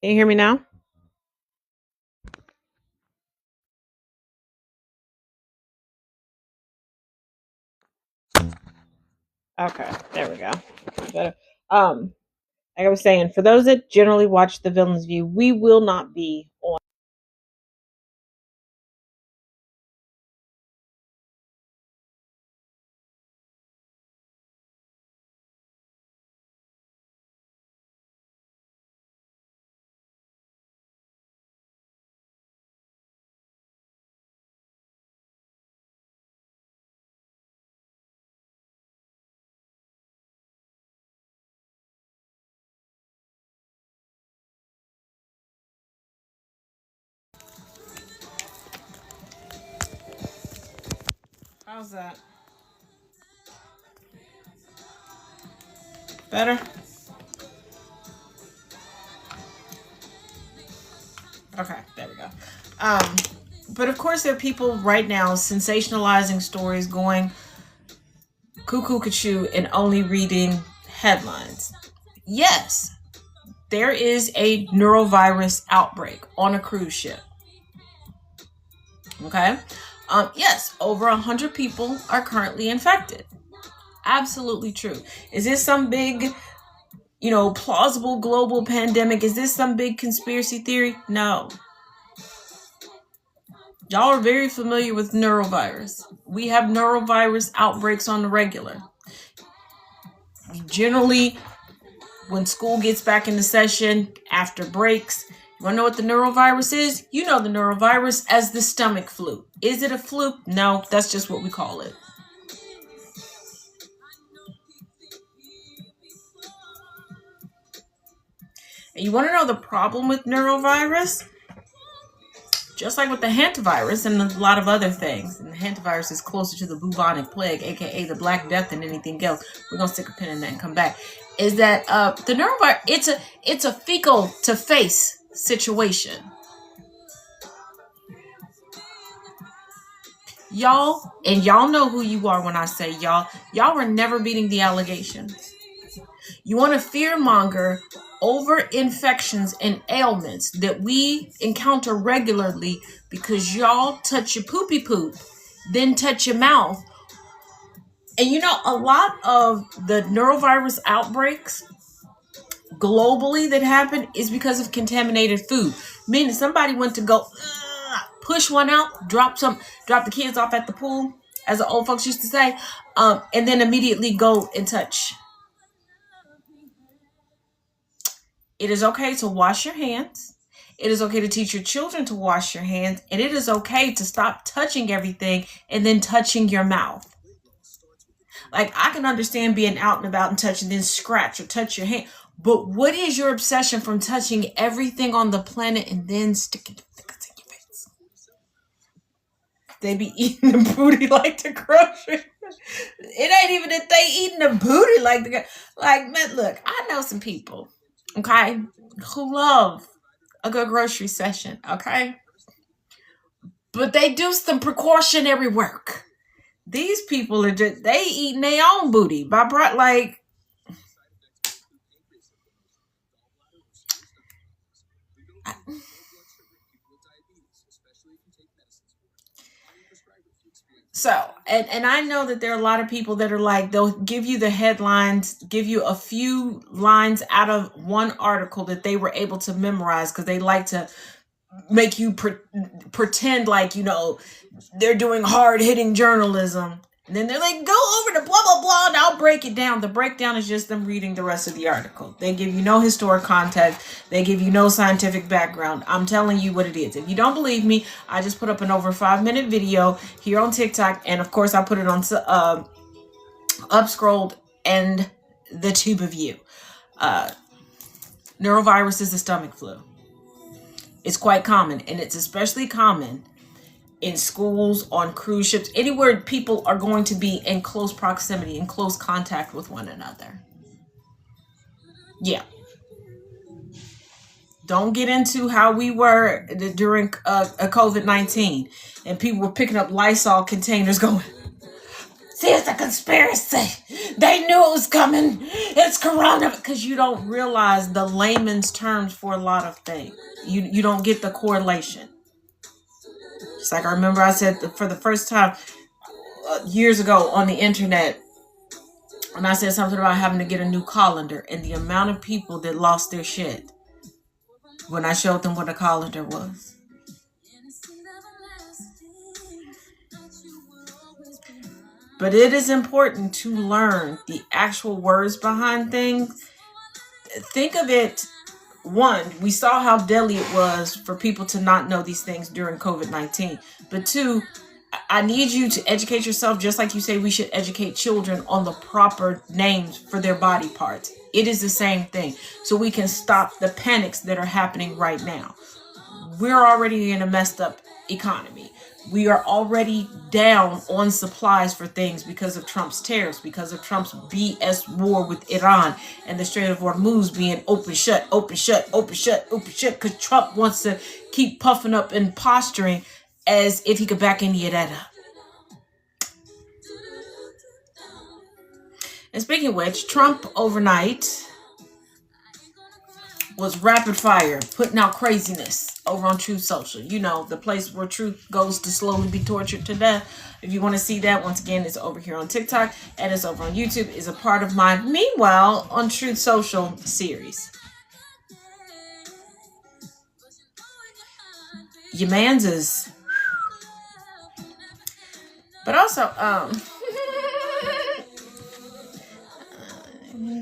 Can you hear me now? Okay, there we go. Better. Um, like I was saying, for those that generally watch The Villain's View, we will not be on. How's that? Better? Okay, there we go. Um, but of course, there are people right now sensationalizing stories, going cuckoo cuckoo and only reading headlines. Yes, there is a neurovirus outbreak on a cruise ship. Okay. Yes, over 100 people are currently infected. Absolutely true. Is this some big, plausible global pandemic? Is this some big conspiracy theory? No. Y'all are very familiar with neurovirus. We have neurovirus outbreaks on the regular. Generally, when school gets back into session, after breaks, you want to know what the neurovirus is? You know the neurovirus as the stomach flu. Is it a flu? No, that's just what we call it. And you want to know the problem with neurovirus? Just like with the hantavirus and a lot of other things, and the hantavirus is closer to the bubonic plague, aka the Black Death, than anything else. We're gonna stick a pin in that and come back. Is that the neurovirus? It's a fecal to face situation. Y'all know who you are when I say y'all. Y'all were never beating the allegations. You want to fearmonger over infections and ailments that we encounter regularly because y'all touch your poopy poop, then touch your mouth. And a lot of the neurovirus outbreaks globally that happen is because of contaminated food. Meaning somebody went to go push one out, drop the kids off at the pool, as the old folks used to say, and then immediately go and touch. It is okay to wash your hands. It is okay to teach your children to wash your hands. And it is okay to stop touching everything and then touching your mouth. Like, I can understand being out and about and touch and then scratch or touch your hand. But what is your obsession from touching everything on the planet and then sticking your fingers in your face? They be eating the booty like the grocery. It ain't even that they eating the booty like the man, look, I know some people, okay, who love a good grocery session, okay? But they do some precautionary work. These people are just, they eating their own booty by like. So, and I know that there are a lot of people that are like, they'll give you the headlines, give you a few lines out of one article that they were able to memorize because they like to make you pretend like, they're doing hard-hitting journalism. And then they're like, go over to blah, blah, blah, and I'll break it down. The breakdown is just them reading the rest of the article. They give you no historic context. They give you no scientific background. I'm telling you what it is. If you don't believe me, I just put up an over 5-minute video here on TikTok. And, of course, I put it on Upscrolled and the Tube of You. Neurovirus is the stomach flu. It's quite common, and it's especially common in schools, on cruise ships, anywhere people are going to be in close proximity, in close contact with one another. Yeah. Don't get into how we were during a COVID-19 and people were picking up Lysol containers going, See, it's a conspiracy. They knew it was coming. It's corona. Because you don't realize the layman's terms for a lot of things. You don't get the correlation. It's like I remember I said for the first time years ago on the internet, and I said something about having to get a new colander, and the amount of people that lost their shit when I showed them what a colander was. But it is important to learn the actual words behind things. Think of it, one, we saw how deadly it was for people to not know these things during COVID-19. But two, I need you to educate yourself, just like you say we should educate children on the proper names for their body parts. It is the same thing. So we can stop the panics that are happening right now. We're already in a messed up economy. We are already down on supplies for things because of Trump's tariffs, because of Trump's BS war with Iran, and the Strait of Hormuz being open, shut, open, shut, open, shut, open, shut, because Trump wants to keep puffing up and posturing as if he could back any of that up. And speaking of which, Trump overnight was rapid fire, putting out craziness over on Truth Social. You know, the place where truth goes to slowly be tortured to death. If you want to see that, once again, it's over here on TikTok and it's over on YouTube. It's a part of my Meanwhile on Truth Social series. Your man's is... But also,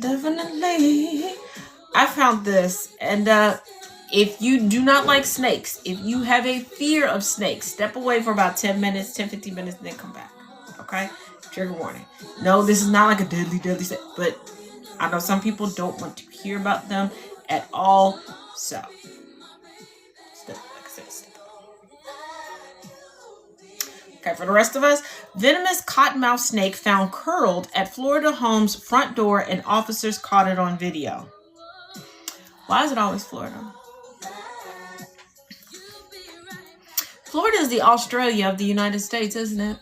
definitely... I found this, and if you do not like snakes, if you have a fear of snakes, step away for about 10 minutes, 10, 15 minutes, and then come back, okay? Trigger warning. No, this is not like a deadly snake, but I know some people don't want to hear about them at all, so step. Okay, for the rest of us, venomous cottonmouth snake found curled at Florida home's front door, and officers caught it on video. Why is it always Florida? Florida is the Australia of the United States, isn't it?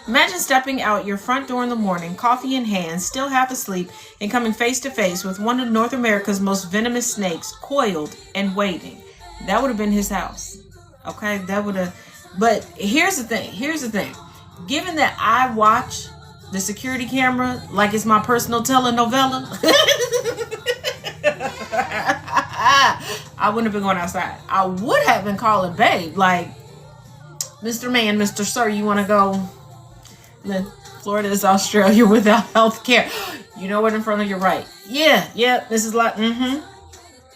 Imagine stepping out your front door in the morning, coffee in hand, still half asleep, and coming face to face with one of North America's most venomous snakes, coiled and waiting. That would have been his house. Okay, that would have... But here's the thing. Given that I watch the security camera like it's my personal telenovela, I wouldn't have been going outside. I would have been calling babe, like, Mr. Man, Mr. Sir, you want to go? Florida is Australia without health care. You know what in front of your right. Yeah, this is like,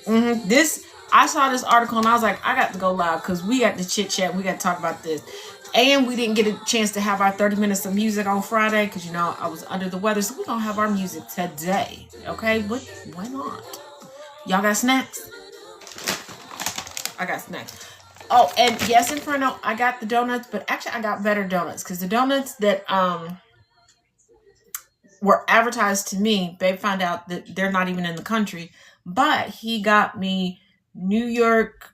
This, I saw this article and I was like, I got to go live because we got to chit chat. We got to talk about this. And we didn't get a chance to have our 30 minutes of music on Friday because, you know, I was under the weather. So we're going to have our music today. Okay? But why not? Y'all got snacks? I got snacks. Oh, and yes, Inferno, I got the donuts. But actually, I got better donuts. Because the donuts that were advertised to me, babe found out that they're not even in the country. But he got me New York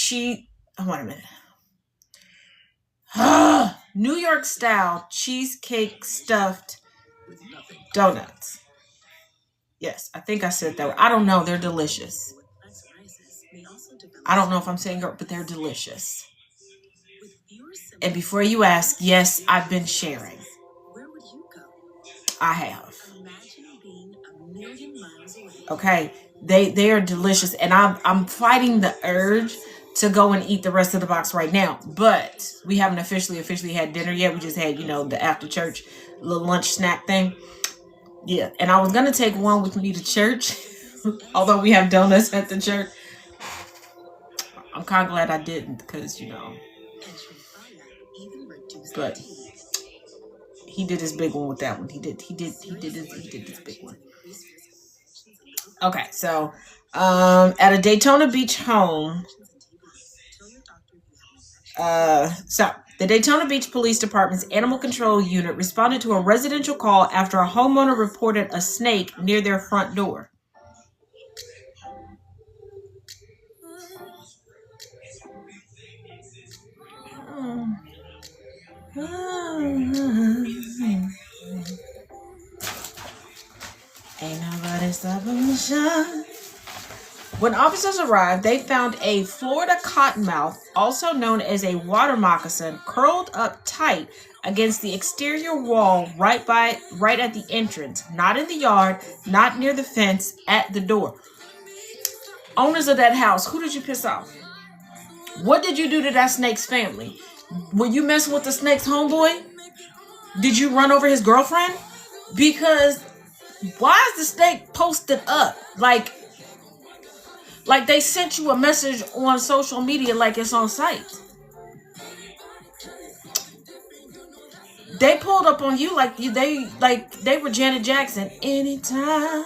wait a minute. New York style cheesecake stuffed donuts. Yes, I think I said that. I don't know. They're delicious. I don't know if I'm saying it, but they're delicious. And before you ask, yes, I've been sharing. I have. Okay, they are delicious, and I'm fighting the urge to go and eat the rest of the box right now. But we haven't officially had dinner yet. We just had, the after church little lunch snack thing. Yeah, and I was going to take one with me to church. Although we have donuts at the church. I'm kind of glad I didn't because, But he did his big one with that one. He did his big one. Okay, so at a Daytona Beach home... the Daytona Beach Police Department's Animal Control Unit responded to a residential call after a homeowner reported a snake near their front door. Ain't nobody stopping the shine. When officers arrived, they found a Florida cottonmouth, also known as a water moccasin, curled up tight against the exterior wall right at the entrance. Not in the yard, not near the fence, at the door. Owners of that house, who did you piss off? What did you do to that snake's family? Were you messing with the snake's homeboy? Did you run over his girlfriend? Because why is the snake posted up? Like they sent you a message on social media like it's on site. They pulled up on you like they were Janet Jackson. Anytime,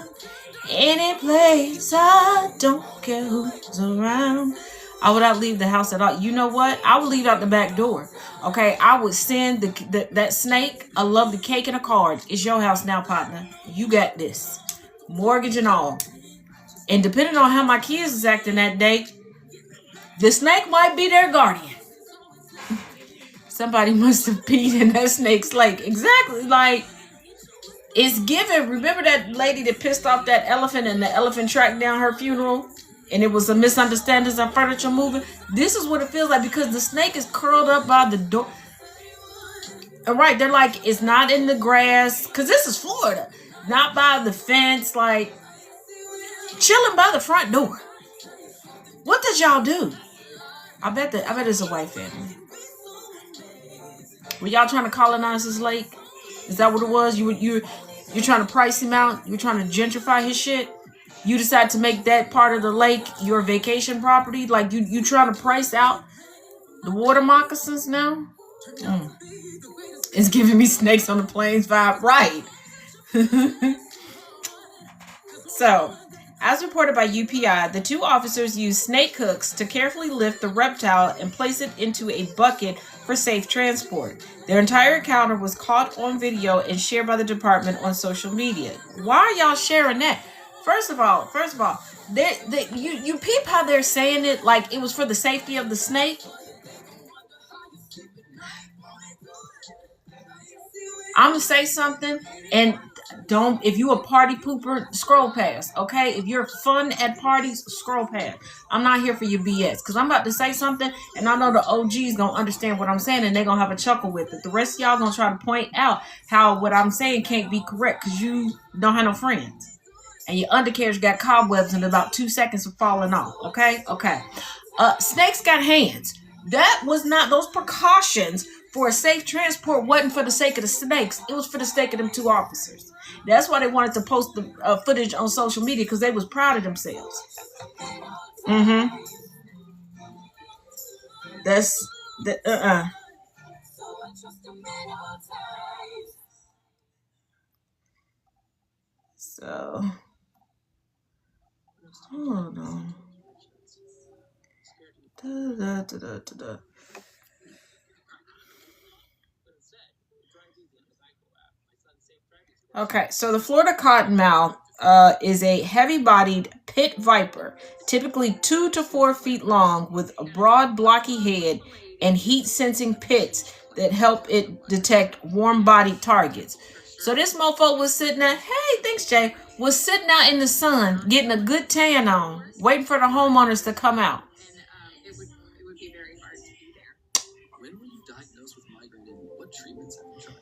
any place, I don't care who's around. I would not leave the house at all. You know what? I would leave out the back door. Okay, I would send that snake a love the cake and a card. It's your house now, partner. You got this. Mortgage and all. And depending on how my kids is acting that day, the snake might be their guardian. Somebody must have peed in that snake's lake. Exactly. Like, it's given. Remember that lady that pissed off that elephant and the elephant tracked down her funeral? And it was a misunderstanding of furniture moving? This is what it feels like because the snake is curled up by the door. And right, they're like, it's not in the grass. Because this is Florida. Not by the fence. Like, chilling by the front door. What did y'all do? I bet it's a white family. Were y'all trying to colonize his lake? Is that what it was? You're trying to price him out? You're trying to gentrify his shit? You decide to make that part of the lake your vacation property? Like you trying to price out the water moccasins now? It's giving me Snakes on the Plains vibe. Right. So, as reported by UPI, the two officers used snake hooks to carefully lift the reptile and place it into a bucket for safe transport. Their entire encounter was caught on video and shared by the department on social media. Why are y'all sharing that? First of all, you peep how they're saying it like it was for the safety of the snake. I'm gonna say something, and don't, if you a party pooper, scroll past, okay? If you're fun at parties, scroll past. I'm not here for your BS, because I'm about to say something, and I know the OG's gonna understand what I'm saying, and they're gonna have a chuckle with it. The rest of y'all gonna try to point out how what I'm saying can't be correct, because you don't have no friends. And your undercarriage got cobwebs in about 2 seconds of falling off, okay? Okay. Snakes got hands. That was not, those precautions for a safe transport wasn't for the sake of the snakes. It was for the sake of them two officers. That's why they wanted to post the footage on social media, because they was proud of themselves. That's the So hold on. Okay, so the Florida cottonmouth is a heavy-bodied pit viper, typically 2 to 4 feet long, with a broad, blocky head and heat-sensing pits that help it detect warm-bodied targets. So this mofo was sitting there, hey, thanks, Jay, was sitting out in the sun, getting a good tan on, waiting for the homeowners to come out. It would be very hard to be there. When were you diagnosed with migraine and what treatments have you tried?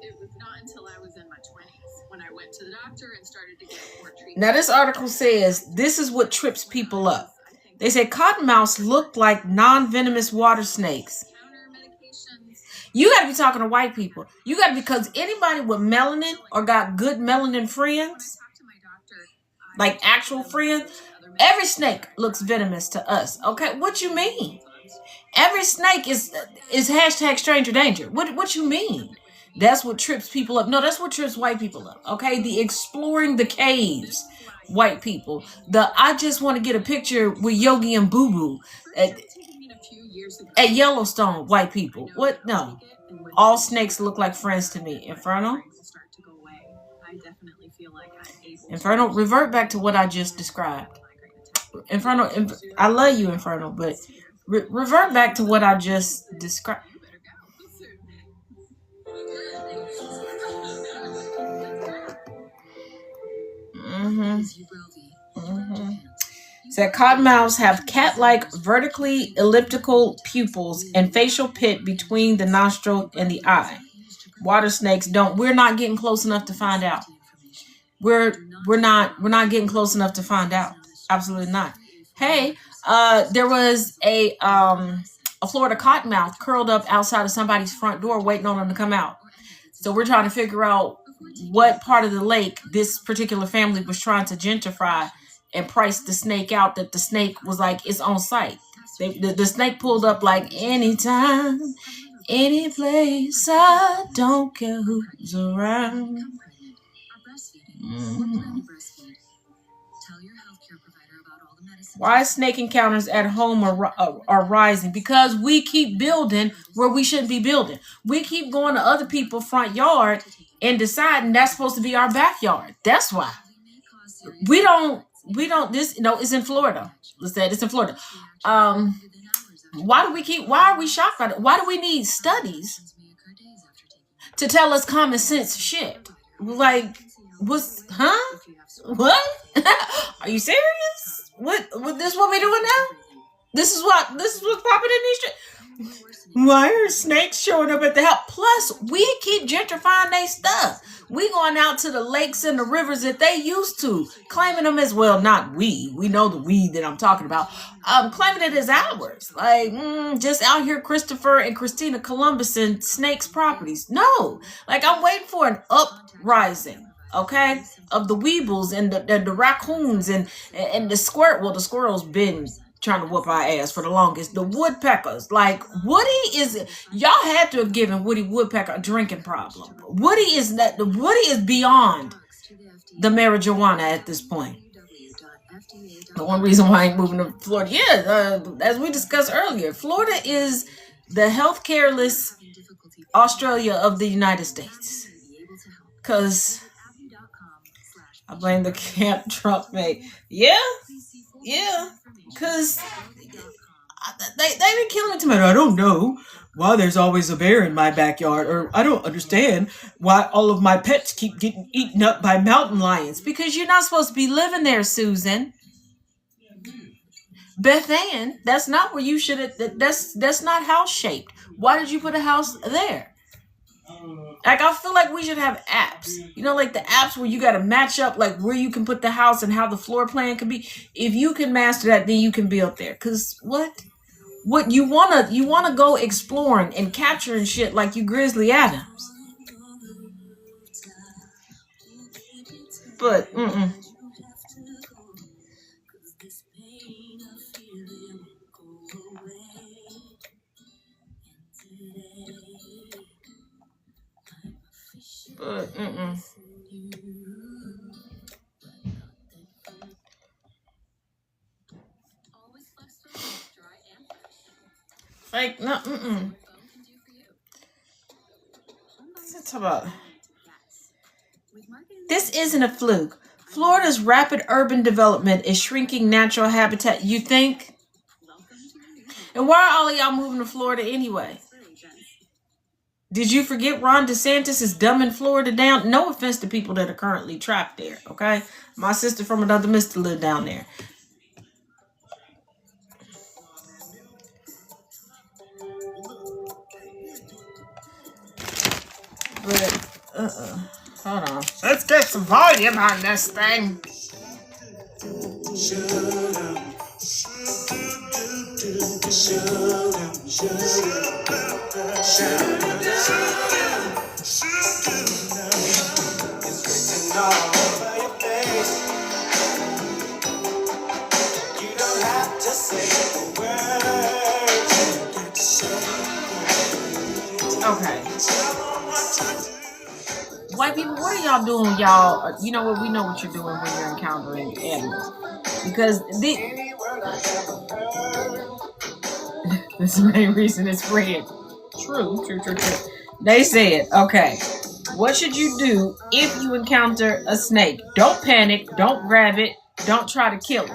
It was not until I was in my 20s when I went to the doctor and started to get more treatment. Now this article says this is what trips people up. They say cottonmouths look like non-venomous water snakes. You got to be talking to white people. You got to, because anybody with melanin or got good melanin friends, like actual friends, every snake looks venomous to us. Okay, what you mean? Every snake is hashtag stranger danger. What you mean? That's what trips people up. No, that's what trips white people up. Okay, the exploring the caves white people. The I just want to get a picture with Yogi and Boo Boo at Yellowstone white people. What? No. All snakes look like friends to me. Inferno? Inferno, revert back to what I just described. Inferno, I love you, Inferno, but revert back to what I just described. Said cottonmouths have cat-like vertically elliptical pupils and facial pit between the nostril and the eye. Water snakes don't. We're not getting close enough to find out. We're not getting close enough to find out. Absolutely not. Hey, there was a Florida cottonmouth curled up outside of somebody's front door waiting on them to come out. So we're trying to figure out what part of the lake this particular family was trying to gentrify and price the snake out, that the snake was like, it's on site. The snake pulled up like, anytime, any place, I don't care who's around. Why snake encounters at home are rising? Because we keep building where we shouldn't be building. We keep going to other people's front yard and deciding that's supposed to be our backyard. That's why. We don't, this, it's in Florida. Let's say it's in Florida. Why are we shocked by it? Why do we need studies to tell us common sense shit? Like, what? Are you serious? What this what we doing now? This is what's popping in these streets. Why are snakes showing up at the house? Plus, we keep gentrifying their stuff. We going out to the lakes and the rivers that they used to, claiming them as, well, not we. We know the we that I'm talking about. Claiming it as ours. Like, just out here, Christopher and Christina Columbus and Snakes properties. No. Like, I'm waiting for an uprising, okay, of the weebles and the raccoons and the squirrel. Well, the squirrel's been trying to whoop our ass for the longest. The woodpeckers, like Woody y'all had to have given Woody Woodpecker a drinking problem. Woody is beyond the marijuana at this point. The one reason why I ain't moving to Florida, as we discussed earlier, Florida is the healthcareless Australia of the United States. Because I blame the Camp Trump mate. Yeah. Because they've been killing it to me. I don't know why there's always a bear in my backyard, or I don't understand why all of my pets keep getting eaten up by mountain lions. Because you're not supposed to be living there, Susan. Beth Ann, that's not where you should have. That's not house shaped. Why did you put a house there? Like, I feel like we should have apps, like the apps where you got to match up, like where you can put the house and how the floor plan can be. If you can master that, then you can build there. Cause what you wanna go exploring and capturing shit like you Grizzly Adams. But like, no, Let's talk about. This isn't a fluke. Florida's rapid urban development is shrinking natural habitat. You think? And why are all of y'all moving to Florida anyway? Did you forget Ron DeSantis is dumbing Florida down? No offense to people that are currently trapped there, okay? My sister from another mister lived down there. But, hold on. Let's get some volume on this thing. Okay. White people, what are y'all doing, y'all? You know what? We know what you're doing when you're encountering animals. Because this is the main reason it's red. True. They said, okay, what should you do if you encounter a snake? Don't panic. Don't grab it. Don't try to kill it.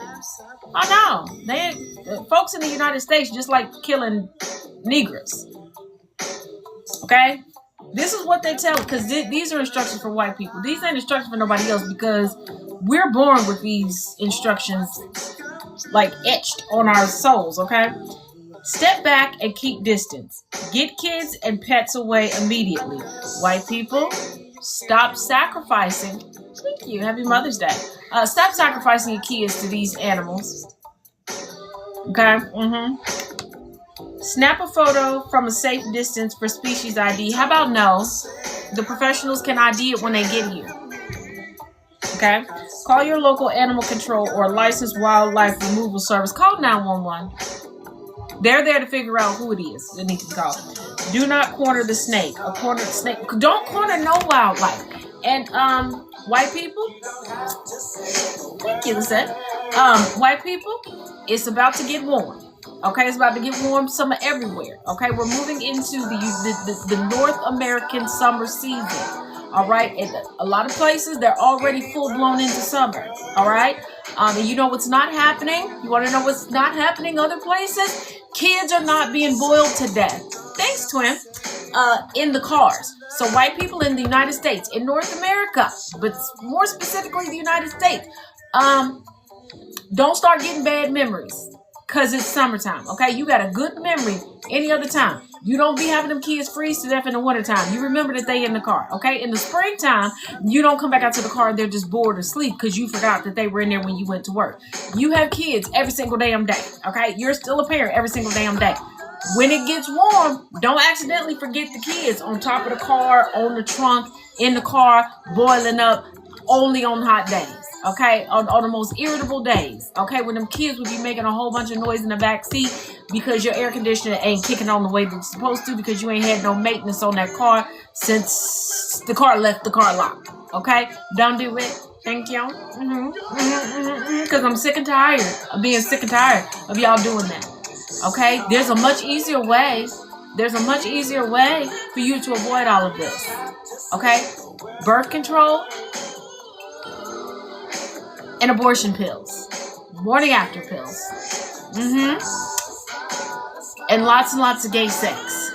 Oh, no. Folks in the United States just like killing Negroes. Okay? This is what they tell, because these are instructions for white people. These ain't instructions for nobody else, because we're born with these instructions like etched on our souls, okay? Step back and keep distance. Get kids and pets away immediately. White people, stop sacrificing. Thank you. Happy Mother's Day. Stop sacrificing your kids to these animals. Okay? Snap a photo from a safe distance for species ID. How about no? The professionals can ID it when they get here. Okay? Call your local animal control or licensed wildlife removal service. Call 911. They're there to figure out who it is that needs to call. Do not corner the snake. A cornered snake. Don't corner no wildlife. And white people. Thank you, Lisette. White people, it's about to get warm. Okay, it's about to get warm summer everywhere. Okay, we're moving into the North American summer season. All right, and a lot of places they're already full blown into summer. All right, and you know what's not happening? You want to know what's not happening other places? Kids are not being boiled to death. Thanks, twin. In the cars. So white people in the United States, in North America, but more specifically the United States, don't start getting bad memories. Because it's summertime, okay? You got a good memory any other time. You don't be having them kids freeze to death in the wintertime. You remember that they in the car, okay? In the springtime, you don't come back out to the car and they're just bored or asleep because you forgot that they were in there when you went to work. You have kids every single damn day, okay? You're still a parent every single damn day. When it gets warm, don't accidentally forget the kids on top of the car, on the trunk, in the car, boiling up, only on hot days. Okay, on the most irritable days. Okay, when them kids would be making a whole bunch of noise in the back seat because your air conditioner ain't kicking on the way that it's supposed to because you ain't had no maintenance on that car since the car left the car lot. Okay, don't do it. Thank you. Because I'm sick and tired of being sick and tired of y'all doing that. Okay, there's a much easier way. There's a much easier way for you to avoid all of this. Okay, birth control and abortion pills, morning after pills, and lots of gay sex,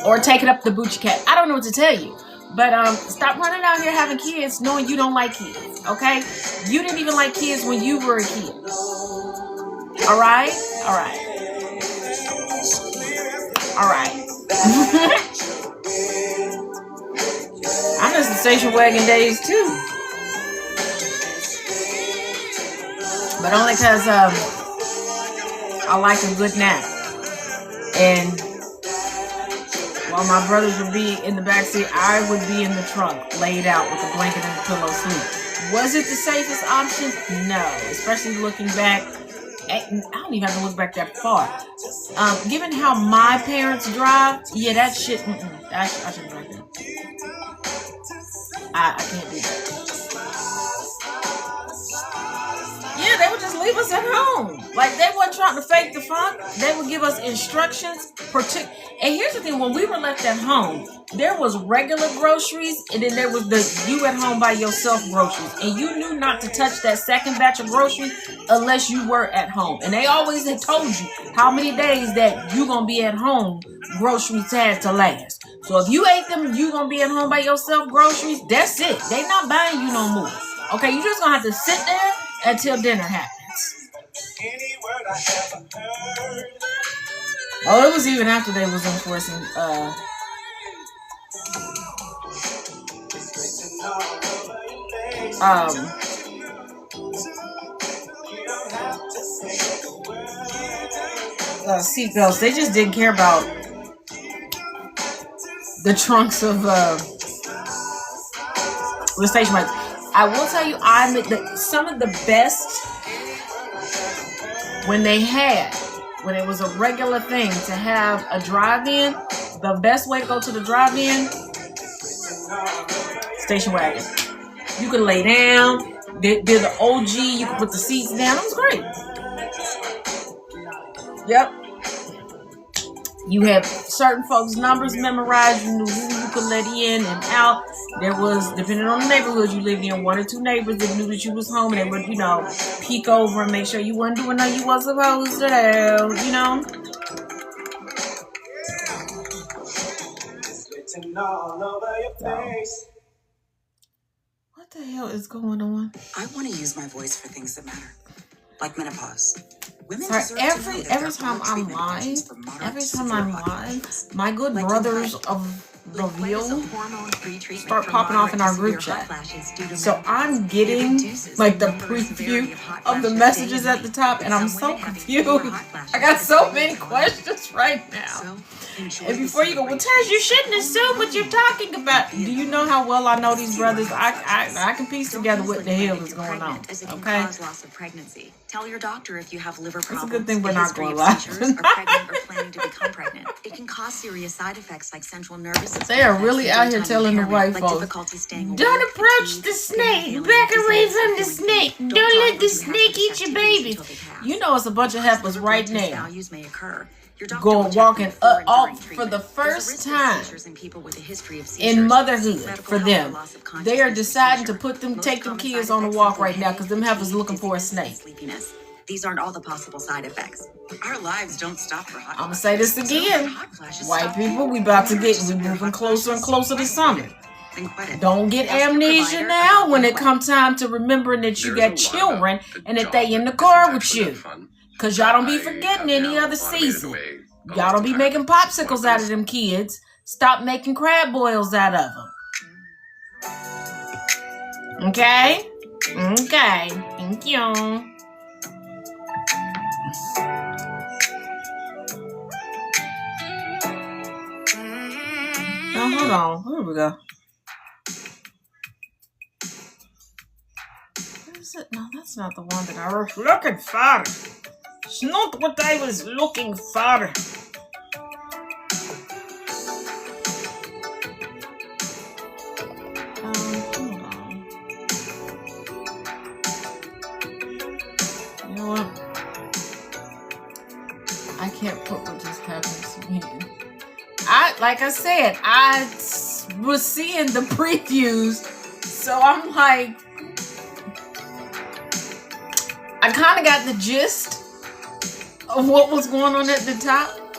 or taking up the boochie cat. I don't know what to tell you, but stop running out here having kids knowing you don't like kids. Okay, you didn't even like kids when you were a kid. All right. I miss the station wagon days too, but only because I like a good nap. And while my brothers would be in the backseat, I would be in the trunk, laid out with a blanket and a pillow, sleep. Was it the safest option? No, especially looking back. I don't even have to look back that far. Given how my parents drive, yeah, that shit. I shouldn't like that. I can't do that. Yeah, they would just leave us at home. Like, they weren't trying to fake the funk. They would give us instructions. And here's the thing, when we were left at home, there was regular groceries, and then there was the you at home by yourself groceries. And you knew not to touch that second batch of groceries unless you were at home. And they always had told you how many days that you gonna be at home groceries had to last. So if you ate them, you gonna be at home by yourself groceries, that's it. They not buying you no more. Okay, you just gonna have to sit there until dinner happens. Oh, it was even after they was enforcing seatbelts. They just didn't care about the trunks of the station wagon. I will tell you, some of the best when it was a regular thing to have a drive-in. The best way to go to the drive-in, station wagon. You could lay down. They're the OG. You could put the seats down. It was great. Yep. You had certain folks' numbers memorized. You knew who you could let in and out. There was, depending on the neighborhood you lived in, one or two neighbors that knew that you was home, and they would, peek over and make sure you wasn't doing nothing you wasn't supposed to do, written all over your face. What the hell is going on? I want to use my voice for things that matter, like menopause. Women Sorry, deserve to know that there every are time broad I'm treatment live, options for moderate every to time severe I'm populations. live, my good Like brothers Liquid. of the Liquid is a Real hormone-free treatment start for popping off in our moderate group to severe hot chat. flashes due to So menopause. I'm It getting reduces like the number and severity preview hot of the flashes messages day at and the night. top, and I'm Some so women have confused. even more hot flashes I got than so men many in one. questions right now. So, enjoy And the before you go, well, Taz, you celebrations. shouldn't assume what you're talking about. Do you know how well I know these brothers? I can piece Don't together use what the Liquid hell if is you're going on. pregnant, as it can Okay? cause loss of pregnancy. Tell your doctor if you have liver It's a problems, good thing we're a not history going of live. seizures, are pregnant or planning to become pregnant. It can cause serious side effects like central nervous system They are effects really and out here daytime telling the impairment, white like folks, difficulty staying awake, don't approach fatigue, the skin snake. feeling, Back away dizziness, or from the feeling snake. faint. Don't let drive the or do snake hazardous eat your activities babies. until they pass. You know it's a bunch of Because heifers liver right blood test now. values may occur. Your doctor Go will check them walking before and during for treatment. the There's a first risk of time seizures in people with a history of seizures. in motherhood Seek medical for help them. loss of They are consciousness or deciding to seizure. put them, Most take them common kids side on a effects walk include right now because them headache, heifers looking for a dizziness, and snake. sleepiness. These aren't all the possible side effects. Our lives don't stop for hot I'm gonna flashes. say this So again. hot flashes White stop people, we you. about to Moderate get, we severe moving hot closer and flashes? closer to Why summer. quit it? Then quit it. Don't get Ask your amnesia provider now about when it Liquid. comes time to remembering that you There's a got lot children about and the that they job in the that car isn't with actually that you. fun. Cause y'all don't be I forgetting have any now other automated season. away Y'all almost don't be entirely. making One popsicles of out those. of them kids. Stop making crab boils out of them. Okay? Okay. Thank you. Now hold on. Here we go. What is it? No, that's not the one that I was looking for. It's not what I was looking for. Hold on. You know what? I can't put what just happened to me. Like I said, I was seeing the previews, so I'm like, I kind of got the gist of what was going on at the top.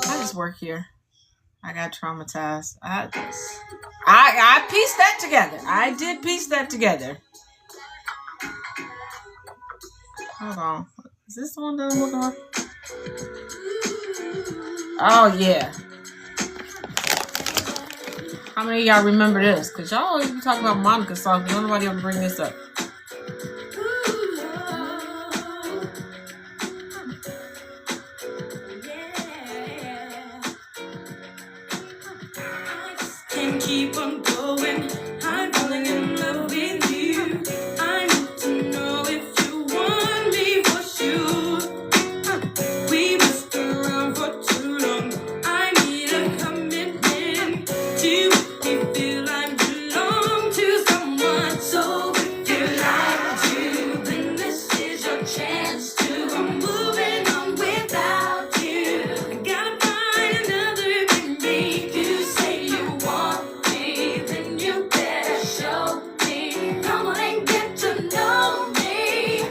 I just work here. I got traumatized. I pieced that together. I did piece that together. Hold on. Is this the one that I'm looking for? Oh, yeah. How many of y'all remember this? Because y'all always be talking about Monica songs, but nobody ever bring this up. Can keep on going. I'm falling in love with you. I need to know if you want me for sure. We messed around for too long. I need a commitment to make me feel I belong to someone. So if you like to, then this is your chance to. I'm moving on without you. I gotta find another baby. You say you want me, then you better show me. Come on and get to know me.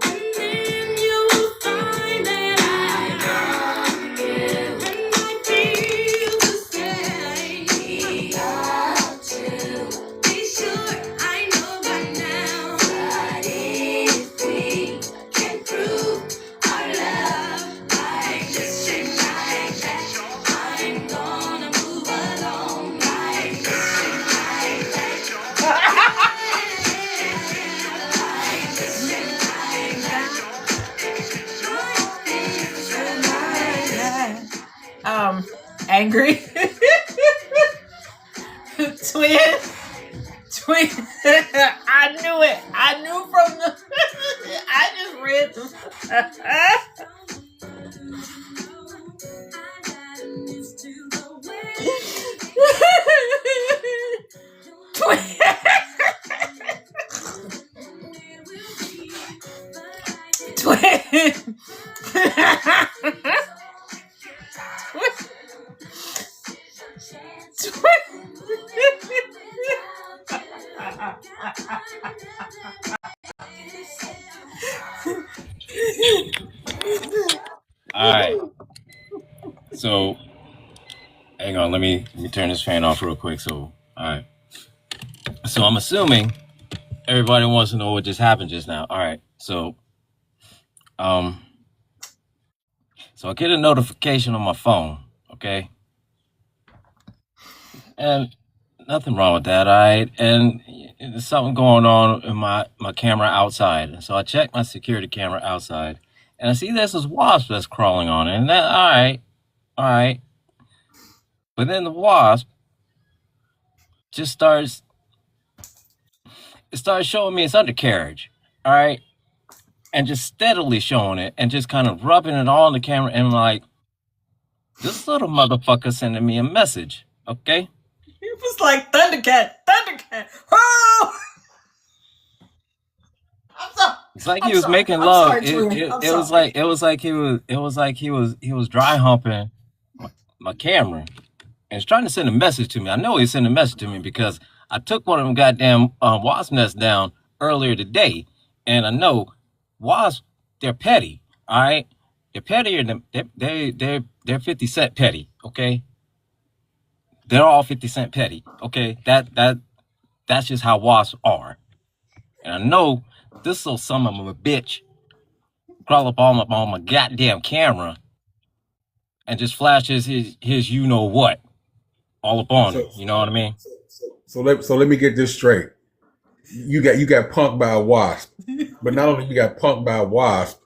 And then you will find that I love you, and I feel the same. We ought to be sure. I know by now, but if we can prove our love like this and like that, I'm gonna move along like this and like that. Like this and like that. Angry. Twin. I knew it. I knew from the. I just read the. Twin. Twin. All right. So, hang on. Let me turn this fan off real quick. So, all right. So I'm assuming everybody wants to know what just happened just now. All right. So I get a notification on my phone. Okay. And nothing wrong with that. All right. And there's something going on in my camera outside. So I check my security camera outside, and I see there's this wasp that's crawling on it. And that, all right. But then the wasp just starts showing me its undercarriage. All right. And just steadily showing it and just kind of rubbing it all on the camera. And like, this little motherfucker sending me a message. Okay. It was like Thundercat. Oh! It's like he was making love. It was like he was dry humping my camera and he's trying to send a message to me. I know he's sending a message to me because I took one of them goddamn wasp nests down earlier today, and I know wasps, they're petty. All right, they're pettier than they're 50 cent petty. Okay, they're all 50 cent petty. Okay, that's just how wasps are. And I know this little son of a bitch crawl up on my goddamn camera and just flashes his you know what all up on it. You know what I mean? So let me get this straight. You got punked by a wasp, but not only you got punked by a wasp,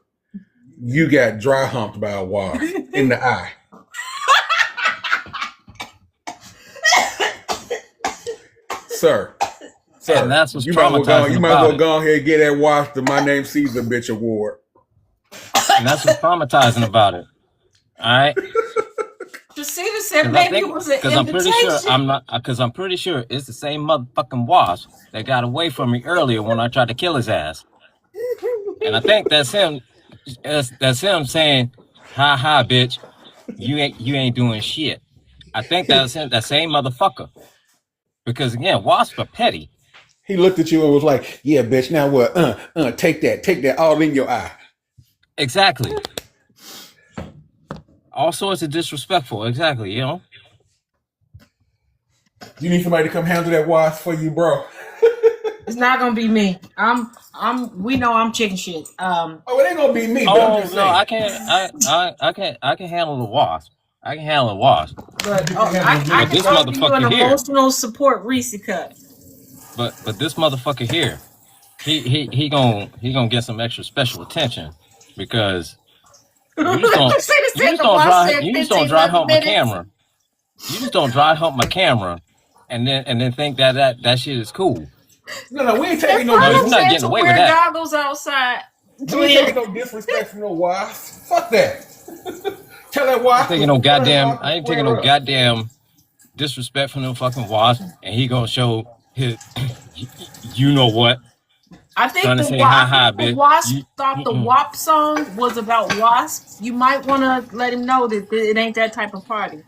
you got dry humped by a wasp in the eye. Sir, and that's what's you might as well go ahead and get that wasp the My Name Caesar bitch award. And that's what's traumatizing about it. All right. Cedar said maybe it was an invitation. Because I'm pretty sure it's the same motherfucking wasp that got away from me earlier when I tried to kill his ass. And I think that's him. That's him saying, "Ha ha, bitch, you ain't doing shit." I think that's him, that same motherfucker. Because again, wasps are petty. He looked at you and was like, "Yeah, bitch. Now what? Take that all in your eye." Exactly. All sorts of disrespectful. Exactly. You know. You need somebody to come handle that wasp for you, bro. It's not gonna be me. We know I'm chicken shit. Oh, it ain't gonna be me. Oh no, I can't. I can handle the wasp. I can handle the wasp. But I can offer you an emotional support Reese cut. But this motherfucker here, he gonna get some extra special attention because you just don't dry hump my camera. You just don't dry hump my camera, and then think that shit is cool. No, we ain't taking no. No, you're not getting away with that. Goggles outside. We ain't taking no disrespect from no wasp. Fuck that. Tell that wasp. I ain't taking no goddamn disrespect from no fucking wasp, and he gonna show his, you know what. I think the wasp thought the WAP song was about wasps. You might want to let him know that it ain't that type of party.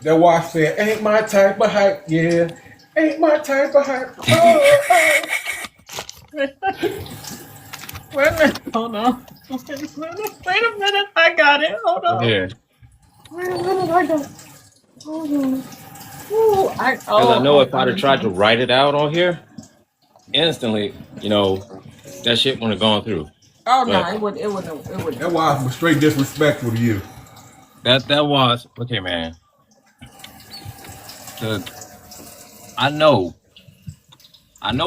That wasp said, "Ain't my type of hype, yeah. Ain't my type of hype." Wait a minute. Hold on. Wait a minute. I got it. Hold on. Yeah. Wait a minute. I got it. Hold on. Because I know if I'd have tried to write it out on here, instantly, that shit wouldn't have gone through. Oh no, it wouldn't. That wasp was straight disrespectful to you. That was okay, man. I know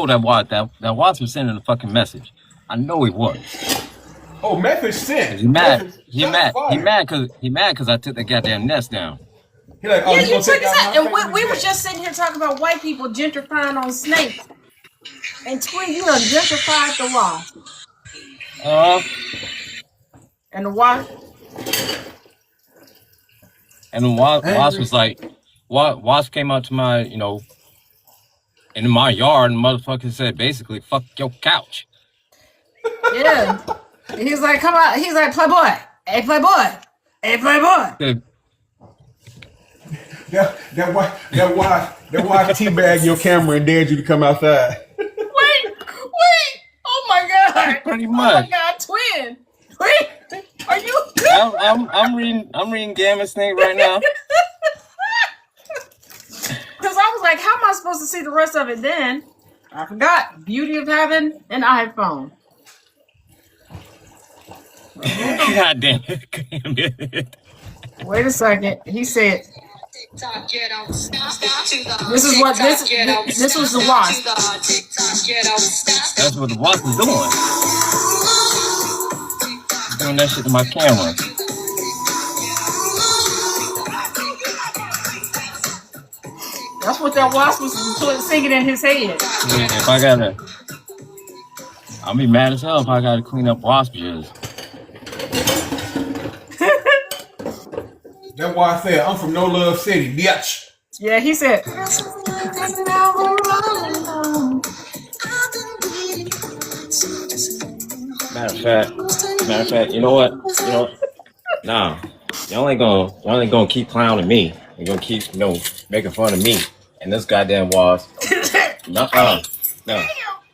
that wasp was sending a fucking message. I know he was. Oh, message sent. He mad because I took that goddamn nest down. He like, you took his out. And we were just sitting here talking about white people gentrifying on snakes. And Twin, you done gentrified the wasp. And the wasp. And the wasp was like, wasp came out to my, in my yard, and motherfucker said basically, "Fuck your couch." Yeah. He's like, "Come on." He's like, "Playboy. Hey, Playboy. Hey, Playboy." That why teabag your camera and dared you to come outside. Wait, Pretty Oh my much. God, twin. Wait, are you? I'm reading Gamma's thing right now. Because I was like, how am I supposed to see the rest of it then? I forgot. Beauty of having an iPhone. God damn it. Wait a second. He said, this is what this was the wasp. That's what the wasp is doing. Doing that shit to my camera. That's what that wasp was singing in his head. Yeah, I'll be mad as hell if I gotta clean up waspages. That's why I said I'm from No Love City, bitch. Yeah, he said. Matter of fact, you know what? Nah, y'all ain't gonna keep clowning me. You're gonna keep, making fun of me and this goddamn wasp. No,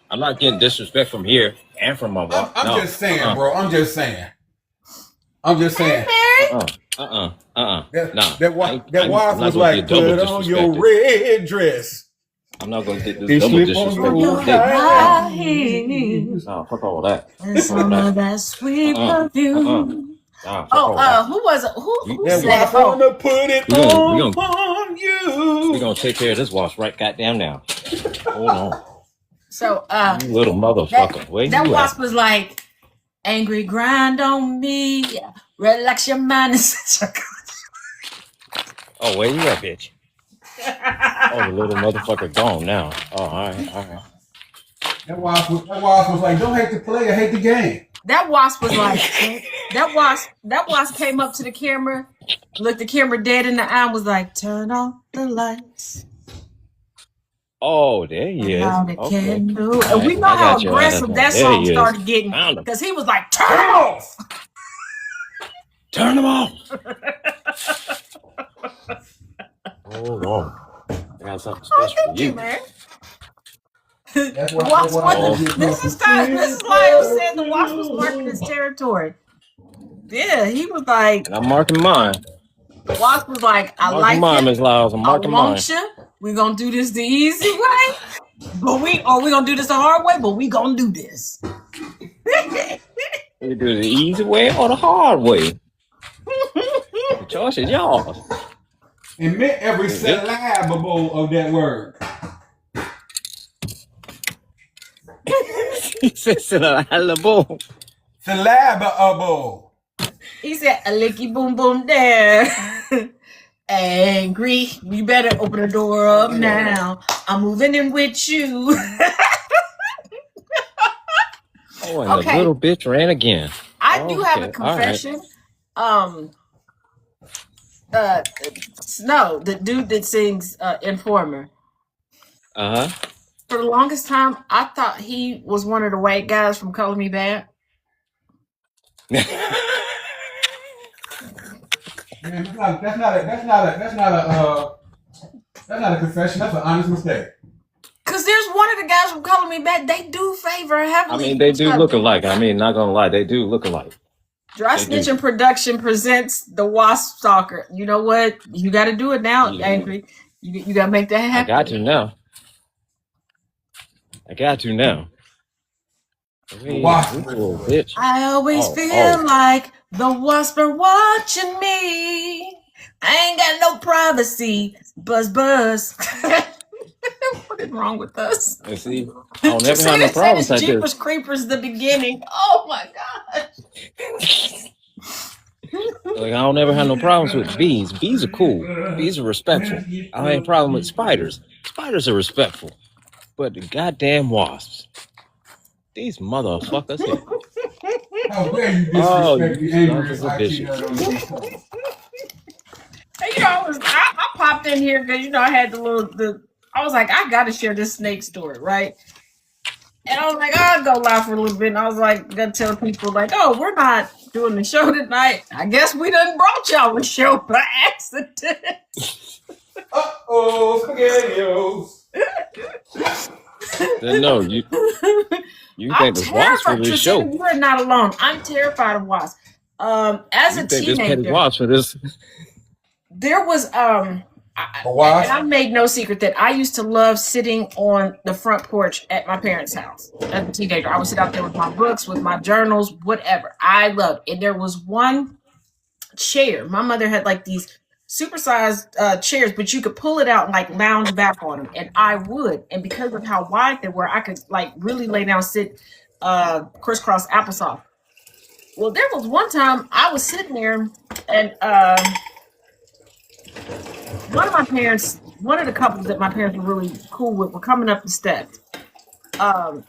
I'm not getting disrespect from here and from my wasp. I'm just saying, bro. I'm just saying. That wasp was like, put on your red dress. I'm not gonna get this double disrespect. Nah, fuck all that. And some of that sweet perfume. Who was it? Who said? Gonna put it on you. We gonna take care of this wasp right goddamn now. Hold on. So, you little motherfucker. That wasp was like, angry grind on me. Relax your mind. Oh, where you at, bitch? Oh, the little motherfucker gone now. Oh, all right. That wasp was like, don't hate the player, hate the game. That wasp was like, that wasp came up to the camera, looked the camera dead in the eye, and was like, turn off the lights. Oh, there he is. Okay. And we know how aggressive that song started getting, because he was like, turn them off. Turn them off. Hold on. I got something special for you, man. This is why I was saying the wasp was marking his territory. Yeah, he was like, and I'm marking mine. The wasp was like, I like mine, it. Ms. Lyles. I'm marking mine. We're gonna do this the easy way. But we're gonna do this the hard way, but we gonna do this. We do it the easy way or the hard way. The choice is yours. And meant every syllable of that word. He said syllable. Syllable. He said a licky boom boom there. Angry. You better open the door up now. I'm moving in with you. Oh, and the little bitch ran again. I do have a confession. Right. Snow, the dude that sings Informer. Uh-huh. For the longest time, I thought he was one of the white guys from Color Me Bad. Man, that's not a confession. That's an honest mistake. Cause there's one of the guys from Color Me Bad. They do favor heavily. I mean, they do look alike. I mean, not gonna lie, they do look alike. Dry Snitching Production presents the Wasp Stalker. You know what? You got to do it now, Angry. You got to make that happen. I got to now. Wasp. Bitch. I always feel like the wasp are watching me. I ain't got no privacy. Buzz, buzz. What is wrong with us? And see, I don't never have no problems like Jeepers this. Creepers, the beginning. Oh my God. Like, I don't ever have no problems with bees. Bees are cool. Bees are respectful. I don't have a problem with spiders. Spiders are respectful. But the goddamn wasps. These motherfuckers here. How dare you disrespect the angry bitches. Hey, I popped in here because I had I was like, I gotta share this snake story, right? And I was like, I'll go live for a little bit. And I was like, gonna tell people like, oh, we're not doing the show tonight. I guess we done brought y'all a show by accident. Uh-oh, spaghettios. No, you. You I'm think this wasp for terrified. this Tristan, show? you are not alone. I'm terrified of wasps. As You a think this petty teenager, wasp for this? there was A and wasp? I made no secret that I used to love sitting on the front porch at my parents' house as a teenager. I would sit out there with my books, with my journals, whatever. I loved. And there was one chair. My mother had like these supersized chairs, but you could pull it out and like lounge back on them. And I would. And because of how wide they were, I could like really lay down, sit crisscross applesauce. Well, there was one time I was sitting there and one of the couples that my parents were really cool with were coming up the steps. And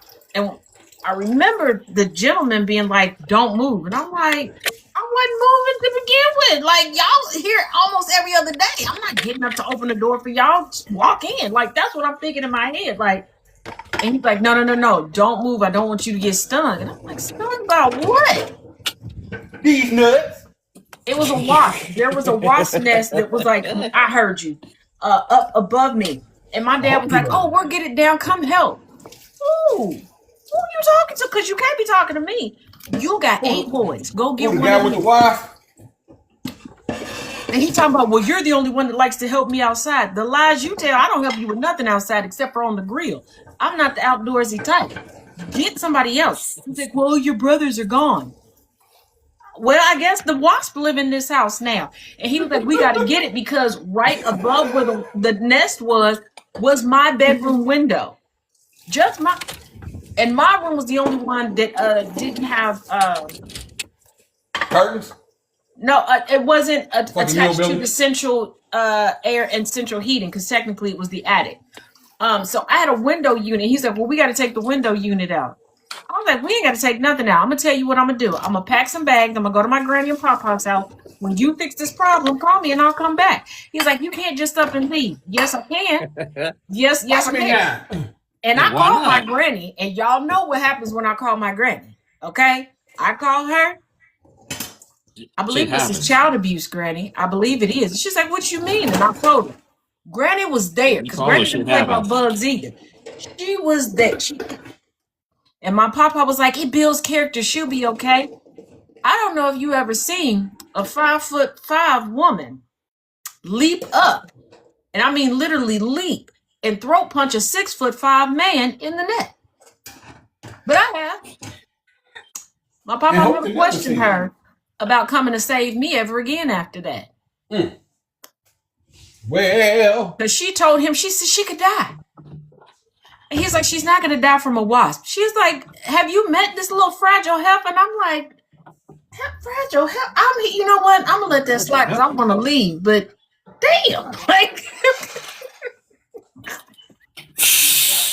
I remember the gentleman being like, "Don't move," and I'm like, "I wasn't moving to begin with. Like y'all here almost every other day. I'm not getting up to open the door for y'all. Just walk in." Like that's what I'm thinking in my head. Like, and he's like, "No, no, no, no, don't move. I don't want you to get stung." And I'm like, "Stung about what?" These nuts. It was a wasp. There was a wasp nest that was like, I heard you, up above me. And my dad was like, "Oh, we'll get it down. Come help." Who you talking to? Because you can't be talking to me. You got 8 boys. Go get The one guy of with the them. wasp? And he talking about, "Well, you're the only one that likes to help me outside." The lies you tell, I don't help you with nothing outside except for on the grill. I'm not the outdoorsy type. Get somebody else. He's like, "Well, your brothers are gone." Well, I guess the wasp live in this house now. And he was like, "We got to get it because right above where the nest was my bedroom window. Just my, and my room was the only one that didn't have Curtains? no, it wasn't Fucking attached to hillbilly. the central air and central heating because technically it was the attic. So I had a window unit. He's like, "Well, we got to take the window unit out." I was like, "We ain't got to take nothing out. I'm gonna tell you what I'm gonna do. I'm gonna pack some bags. I'm gonna go to my granny and papa's house. When you fix this problem, call me and I'll come back." He's like, "You can't just up and leave." Yes, I can. Yes, I can. And I Why called my not? granny, and y'all know what happens when I call my granny. Okay, I call her. I believe Shit this is happens. child abuse, Granny. I believe it is. She's like, "What you mean?" And I told her. Granny was there You because call her, Granny shit didn't play about happens. bugs either. She was there. And my papa was like, "It builds character. She'll be okay." I don't know if you ever seen a 5'5" woman leap up, and I mean literally leap and throat punch a 6'5" man in the neck. But I have. My papa hope never to never questioned see her about coming to save me ever again after that. Well, Because she told him, she said she could die. And he's like, "She's not going to die from a wasp." She's like, "Have you met this little fragile heifer?" And I'm like, "Fragile heifer?" You know what? I'm going to let that slide because I want to leave. But damn, like,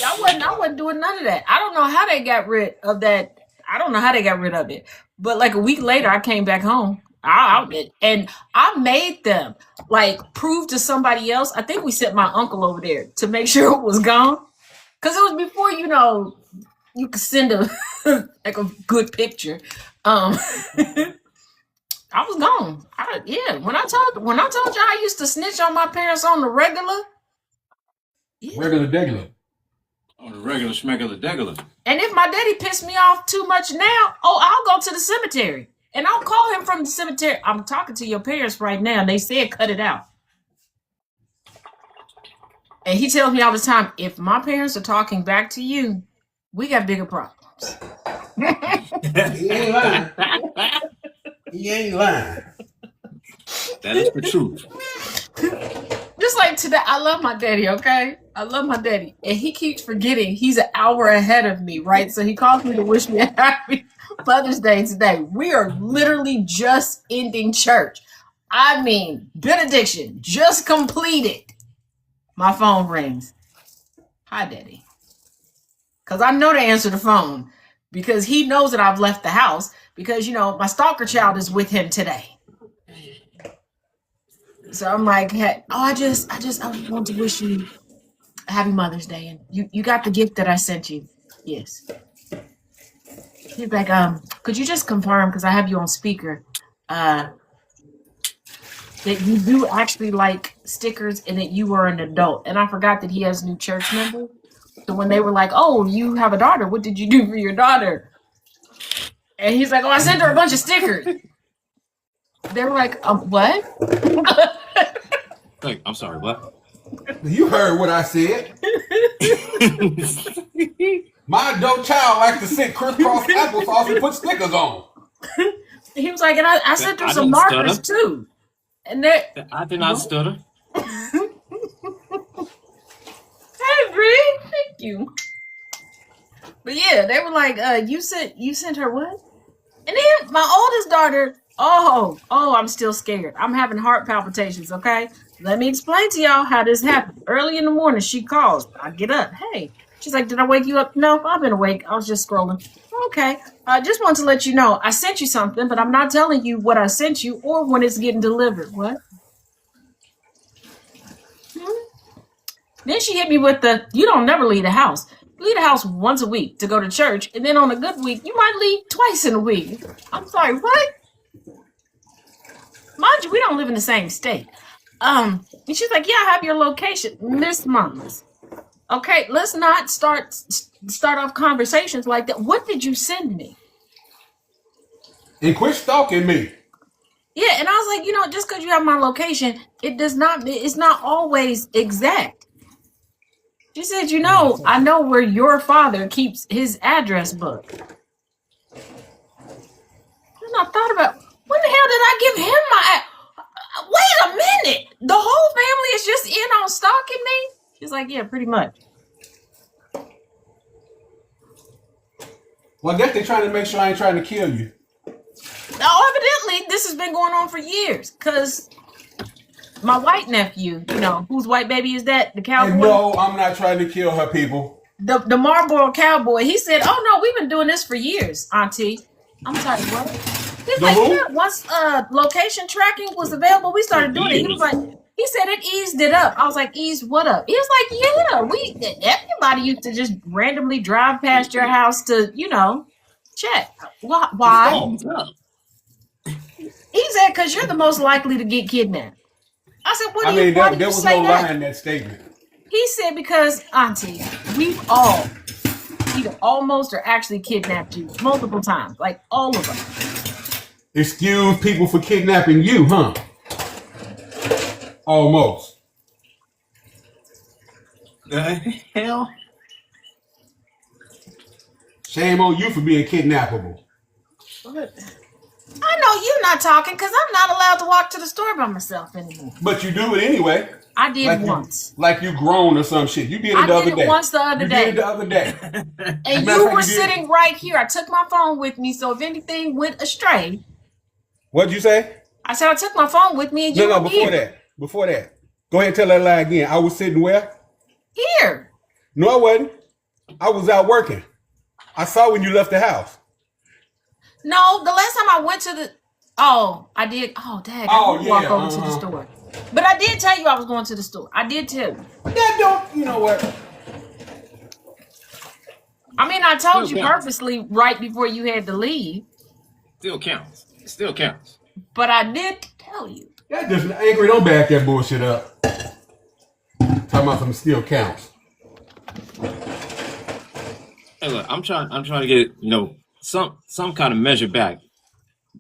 I wasn't doing none of that. I don't know how they got rid of that. I don't know how they got rid of it. But like a week later, I came back home. And I made them like prove to somebody else. I think we sent my uncle over there to make sure it was gone. Because it was before, you could send a like a good picture. I was gone. When I told you I used to snitch on my parents on the regular. Yeah. regular degular. On the regular schmegular degular. And if my daddy pissed me off too much now, I'll go to the cemetery. And I'll call him from the cemetery. "I'm talking to your parents right now. And they said cut it out." And he tells me all the time, "If my parents are talking back to you, we got bigger problems." He ain't lying. He ain't lying. That is the truth. Just like today, I love my daddy, okay? I love my daddy. And he keeps forgetting he's an hour ahead of me, right? So he calls me to wish me a happy Mother's Day today. We are literally just ending church. I mean, benediction just completed. My phone rings. "Hi, Daddy." Because I know to answer the phone because he knows that I've left the house because, my stalker child is with him today. So I'm like, "Hey, I want to wish you a happy Mother's Day. And you got the gift that I sent you." "Yes." He's like, "Could you just confirm, because I have you on speaker, that you do actually like stickers and that you are an adult?" And I forgot that he has new church members. So when they were like, "Oh, you have a daughter. What did you do for your daughter?" And he's like, "Oh, I sent her a bunch of stickers." They were like, "What?" Like, I'm sorry, what? You heard what I said. My adult child likes to sit crisscross applesauce and put stickers on. He was like, and I sent her I some didn't markers stutter. too. And they, I did not stutter. hey, Bree, thank you. But yeah, they were like, you sent her what? And then my oldest daughter, I'm still scared. I'm having heart palpitations, okay? Let me explain to y'all how this happened. Early in the morning, she calls. I get up. Hey. She's like, did I wake you up? No, I've been awake. I was just scrolling. Okay. I just want to let you know, I sent you something, but I'm not telling you what I sent you or when it's getting delivered. What? Then she hit me with you don't never leave the house. You leave the house once a week to go to church, and then on a good week, you might leave twice in a week. I'm sorry, what? Mind you, we don't live in the same state. And she's like, yeah, I have your location. Miss Mamas. Okay, let's not start off conversations like that. What did you send me? And quit stalking me. Yeah, and I was like, just because you have my location, it's not always exact. She said, I know where your father keeps his address book. And I thought about, when the hell did I give him my... Wait a minute! The whole family is just in on stalking me? She's like, yeah, pretty much. Well, I guess they're trying to make sure I ain't trying to kill you. Now, evidently, this has been going on for years, because my white nephew, whose white baby is that? The cowboy? And no, I'm not trying to kill her, people. The Marlboro cowboy, he said, oh, no, we've been doing this for years, Auntie. I'm sorry, what? He's like, yeah, once location tracking was available, we started doing it. He was like, he said it eased it up. I was like, eased what up? He was like, yeah, everybody used to just randomly drive past your house to, check. Why? He said, because you're the most likely to get kidnapped. I said, why do there you was say no that? lie in that statement. He said, because, Auntie, we've all either almost or actually kidnapped you multiple times. Like, all of us. Excuse people for kidnapping you, huh? Almost. The hell? Shame on you for being kidnappable. What? I know you're not talking because I'm not allowed to walk to the store by myself anymore. But you do it anyway. I did once. Like you grown or some shit. You did it the other day. I did it once the other day. You did it the other day. And you were sitting right here. I took my phone with me, so if anything went astray. What'd you say? I said I took my phone with me and you were here. Before that. Go ahead and tell that lie again. I was sitting where? Here. No, I wasn't. I was out working. I saw when you left the house. No, the last time I went to the... Oh, I did. Oh, dang. I did walk over to the store. But I did tell you I was going to the store. I did tell you. That don't... You know what? I mean, I told you purposely right before you had to leave. Still counts. It still counts. But I did tell you. That just... Angry, don't back that bullshit up. Talking about some still counts. Hey, look, I'm trying to get, some kind of measure back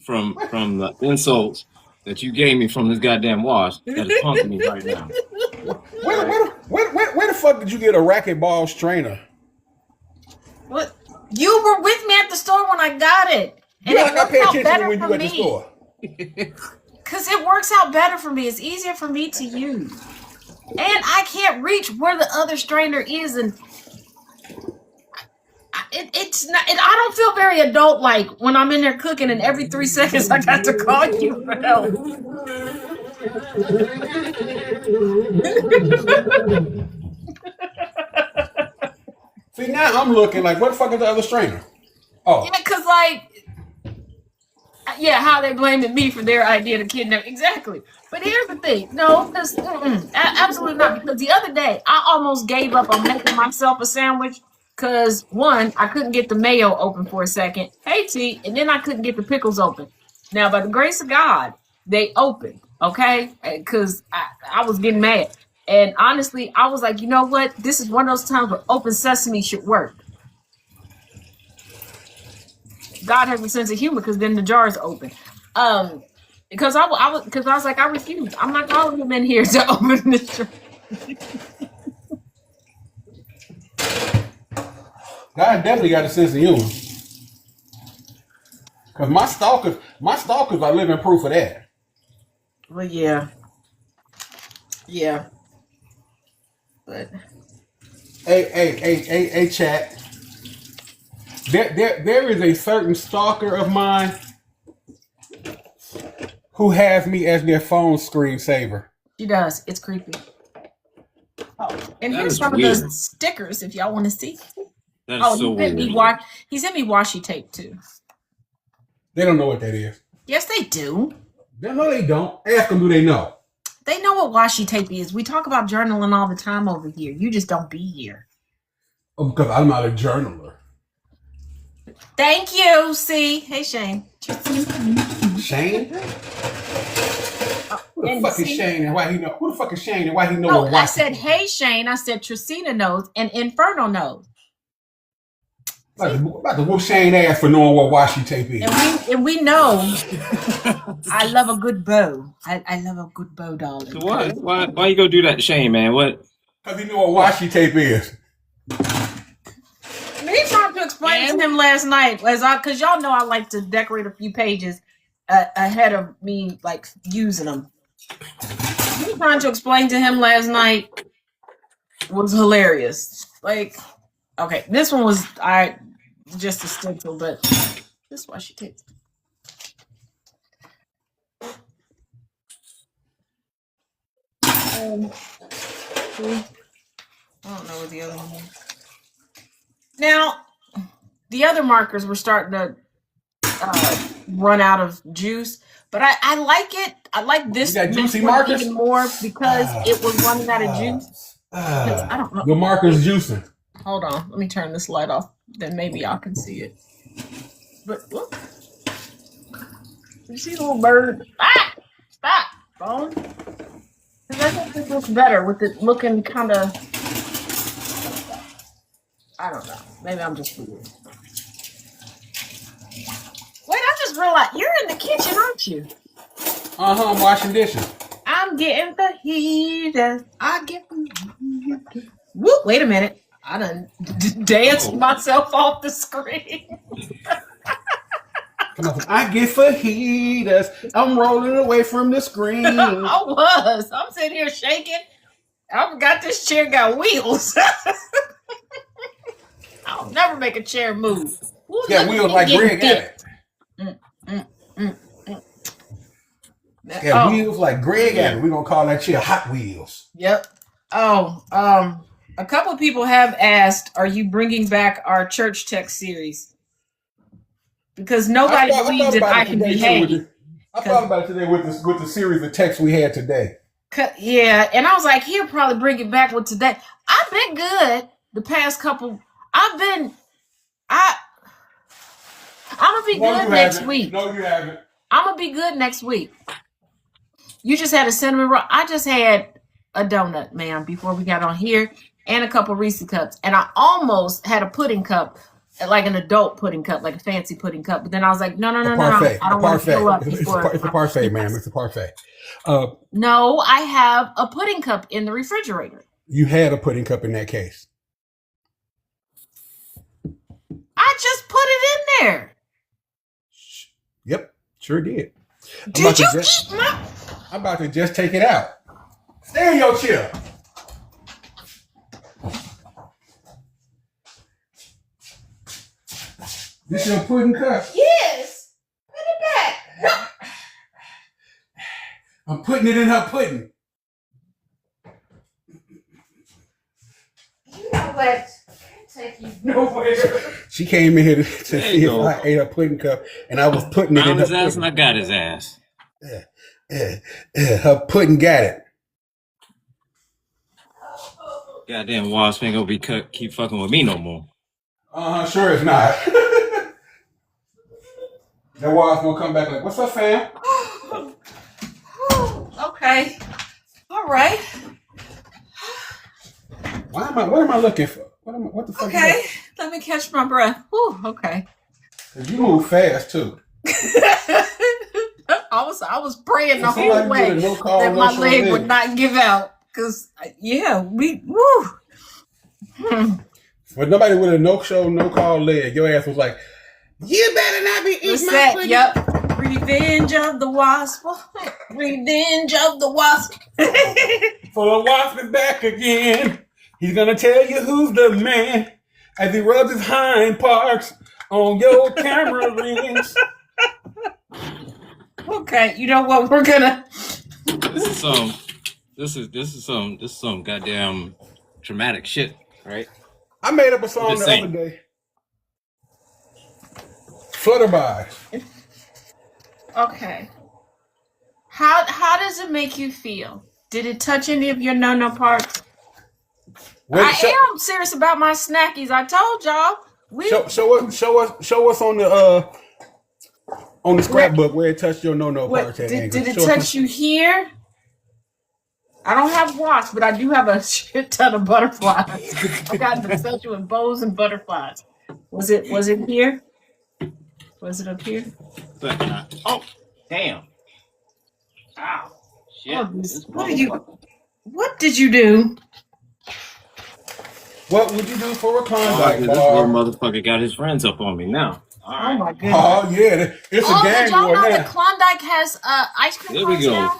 from the insults that you gave me from this goddamn wash that is punking me right now. Where the fuck did you get a racquetball strainer? What? You were with me at the store when I got it. And yeah, I pay attention when you at the store. Because it works out better for me. It's easier for me to use. And I can't reach where the other strainer is, and it's not. I don't feel very adult-like when I'm in there cooking, and every 3 seconds I got to call you for help. See, now I'm looking like, what the fuck is the other strainer? Oh, yeah, because how they blaming me for their idea to kidnap. Exactly. But here's the thing. No, absolutely not. Because the other day, I almost gave up on making myself a sandwich. Because, one, I couldn't get the mayo open for a second. Hey, T. And then I couldn't get the pickles open. Now, by the grace of God, they opened. Okay? Because I was getting mad. And honestly, I was like, you know what? This is one of those times where open sesame should work. God has a sense of humor because then the jar is open. Because I was like, I refuse. I'm not calling him in here to open this jar. God definitely got a sense of humor. Cause my stalkers are living proof of that. Well, yeah, yeah, but Hey, chat. There is a certain stalker of mine who has me as their phone screensaver. she does. It's creepy. Oh, and That here's is some of the weird. stickers if y'all want to see. That Oh, is so weird. he sent me washi tape too. They don't know what that is. Yes, they do. No, they don't. Ask them, do they know? They know what washi tape is. We talk about journaling all the time over here. You just don't be here. Oh, because I'm not a journaler. Thank you. See, hey Shane. Shane? Who the And fuck is see- Shane and why he know? Who the fuck is Shane and why he know No, what I washi said, tape is? hey Shane. I said Tracina knows and Inferno knows. About to whoop Shane ass for knowing what washi tape is. And we know I love a good bow. I love a good bow, darling. So why you go do that to Shane, man? What? Because he know what washi tape is. Me trying to explain to him last night, because y'all know I like to decorate a few pages ahead of me like using them. Me trying to explain to him last night was hilarious. Like, okay, this one was just a stencil, but this is why she takes. I don't know what the other one is. Now, the other markers were starting to run out of juice, but I like it. I like this You got juicy one markers? even more because it was running out of juice. I don't know. The marker's juicing. Hold on, let me turn this light off. Then maybe y'all can see it. But look, you see the little bird? Ah, stop, phone. Because I think this looks better with it looking kind of. I don't know. Maybe I'm just weird. Wait, I just realized you're in the kitchen, aren't you? I'm washing dishes. I'm getting the heaters. I get the heaters. Whoop, wait a minute. I done danced myself off the screen. I get fajitas. I'm rolling away from the screen. I was. I'm sitting here shaking. I forgot this chair got wheels. I'll never make a chair move. Ooh, Yeah, wheels like Greg got it. Yeah, wheels like Greg got it. We're gonna call that chair Hot Wheels. Yep. Oh, a couple people have asked, "Are you bringing back our church text series?" Because nobody believes that I can behave. I thought about it today with the series of texts we had today. Yeah, and I was like, he'll probably bring it back with today. I've been good the past couple. I'm gonna be good next week. No, you haven't. I'm gonna be good next week. You just had a cinnamon roll. I just had a donut, ma'am, before we got on here, and a couple Reese cups, and I almost had a pudding cup, like an adult pudding cup, like a fancy pudding cup. But then I was like, no, I don't want to fill up before. It's a parfait, ma'am. It's a parfait. No, I have a pudding cup in the refrigerator. You had a pudding cup in that case. I just put it in there. Yep, sure did. Did you eat my? I'm about to just take it out. Stay in your chair. This your pudding cup? Yes. Put it back. I'm putting it in her pudding. You know what? I can't take you nowhere. She came in here to see if I ate her pudding cup, and I was putting it in her his ass, pudding. and I got his ass. Her pudding got it. Goddamn wasp ain't gonna be keep fucking with me no more. Sure it's not. That wasp gonna come back like, what's up, fam? Okay. All right. What am I looking for? What the fuck is Okay, that? let me catch my breath. Whew, okay. You move fast too. I was praying the And whole somebody way with a no call, that no my show leg would leg. not give out. Cause yeah, we woo. But nobody with a no show, no call leg. Your ass was like, you better not be eating my Reset. pudding. Yep. Revenge of the wasp. Revenge of the wasp. For the wasp is back again. He's gonna tell you who's the man as he rubs his hind parts on your camera lens. Okay, you know what? We're gonna. This is some goddamn traumatic shit, right? I made up a song the other day. Flutterby. Okay. How does it make you feel? Did it touch any of your no parts? I am serious about my snackies. I told y'all. Show us on the scrapbook where it touched your no parts. Did it touch you here? I don't have wasps, but I do have a shit ton of butterflies. I got to touch you with bows and butterflies. Was it here? Was it up here? Oh, damn! Ow! Shit! Oh, what did you do? What would you do for a Klondike This bar? little motherfucker got his friends up on me now. All right. Oh my goodness! Oh yeah, it's a gang did y'all war know now. that Klondike has ice cream? There we go. Now?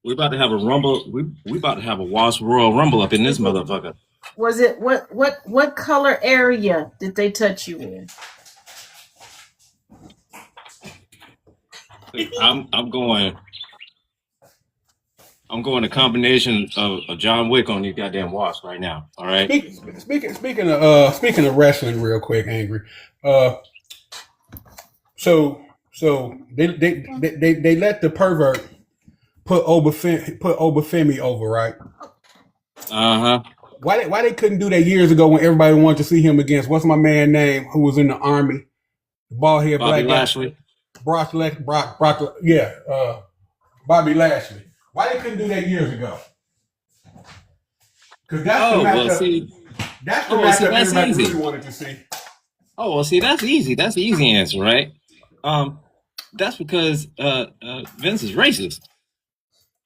We about to have a rumble. We about to have a Wasp Royal Rumble up in this motherfucker. Was it what color area did they touch you in? I'm going a combination of John Wick on these goddamn wasps right now. All right. Speaking of wrestling, real quick, Angry. So they let the pervert put Obafemi over, right? Why they couldn't do that years ago when everybody wanted to see him against what's my man name who was in the army, the bald head Bobby black Lashley. Brock, Bobby Lashley. Why they couldn't do that years ago? Because that's the matchup. That's the matchup everybody really wanted to see. Oh well, see that's easy. That's the easy answer, right? That's because Vince is racist.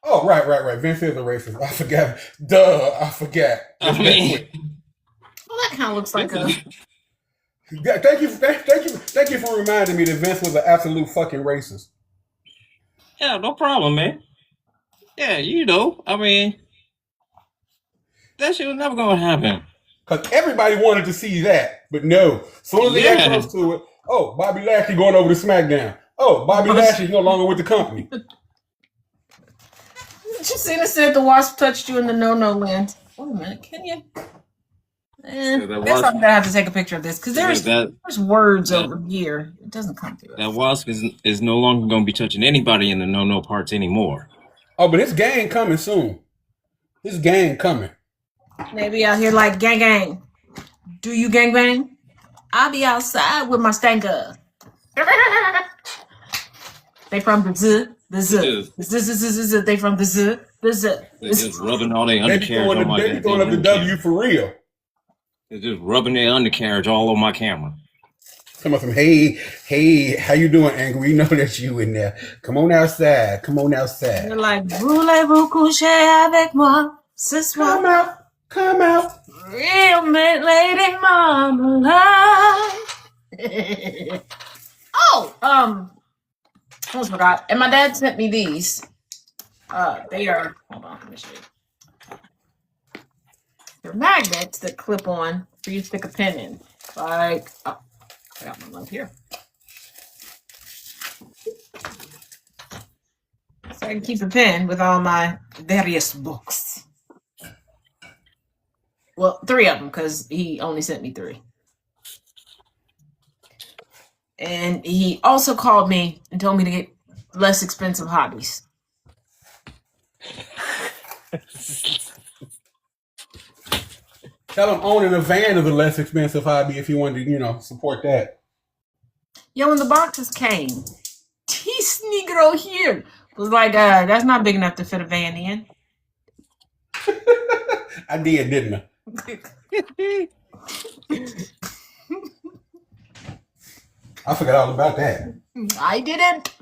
Oh right. Vince is a racist. I forgot. Duh, I forgot. I mean, well, that kind of looks like a. Thank you for reminding me that Vince was an absolute fucking racist. Yeah, no problem, man. Yeah, I mean, that shit was never gonna happen. Because everybody wanted to see that, but no. As soon as they got close to it, oh, Bobby Lashley going over to SmackDown. Oh, Bobby Lashley's no longer with the company. Justina said the wasp touched you in the no land. Wait a minute, can you? I guess I'm gonna have to take a picture of this because there's words over here. It doesn't come through. That wasp is no longer gonna be touching anybody in the no parts anymore. Oh, but this gang coming soon. This gang coming. Maybe out here like gang. Do you gang bang? I'll be outside with my stanker. They from the Z. They from the Z. They're just rubbing all their undercarriage on my camera. They throwing up the W for real. They're just rubbing their undercarriage all on my camera. Come on, hey, how you doing, Angry? We know that you in there. Come on outside. You're like, voulez-vous coucher avec moi ce soir? Come out. Real lady marmalade. Almost forgot. And my dad sent me these. They are, hold on, let me show you. They're magnets that clip on for you to stick a pin in. Like, I got one up here. So I can keep a pin with all my various books. Well, 3 of them, because he only sent me 3. And he also called me and told me to get less expensive hobbies. Tell him owning a van is a less expensive hobby if you wanted to, support that. Yo, when the boxes came, this Negro here was like, that's not big enough to fit a van in. I did, didn't I? I forgot all about that. I didn't.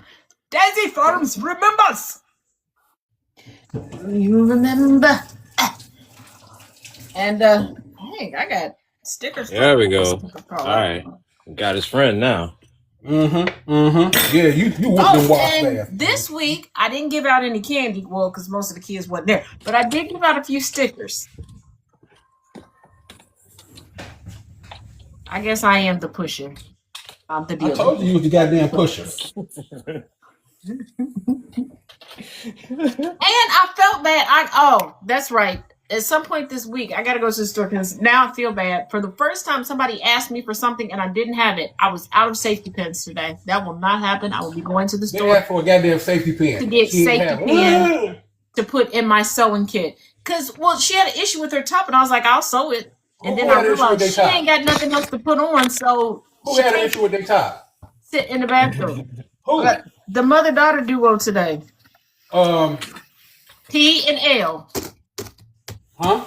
Daisy Farms remembers. You remember? And hey, I got stickers. There we go. All right, got his friend now. Yeah, you whooped them wasp ass. This week I didn't give out any candy, well, because most of the kids wasn't there. But I did give out a few stickers. I guess I am the pusher. I'm the dealer. I told you was the goddamn pusher. And I felt bad. Oh, that's right. At some point this week, I gotta go to the store because now I feel bad. For the first time, somebody asked me for something and I didn't have it. I was out of safety pins today. That will not happen. I will be going to the store. They asked for a goddamn safety pin to get safety pin to put in my sewing kit. Cause she had an issue with her top, and I was like, I'll sew it. And then I realized she ain't got nothing else to put on, so who had an issue with their top? Sit in the bathroom. Who? The mother-daughter duo today. P and L. Huh?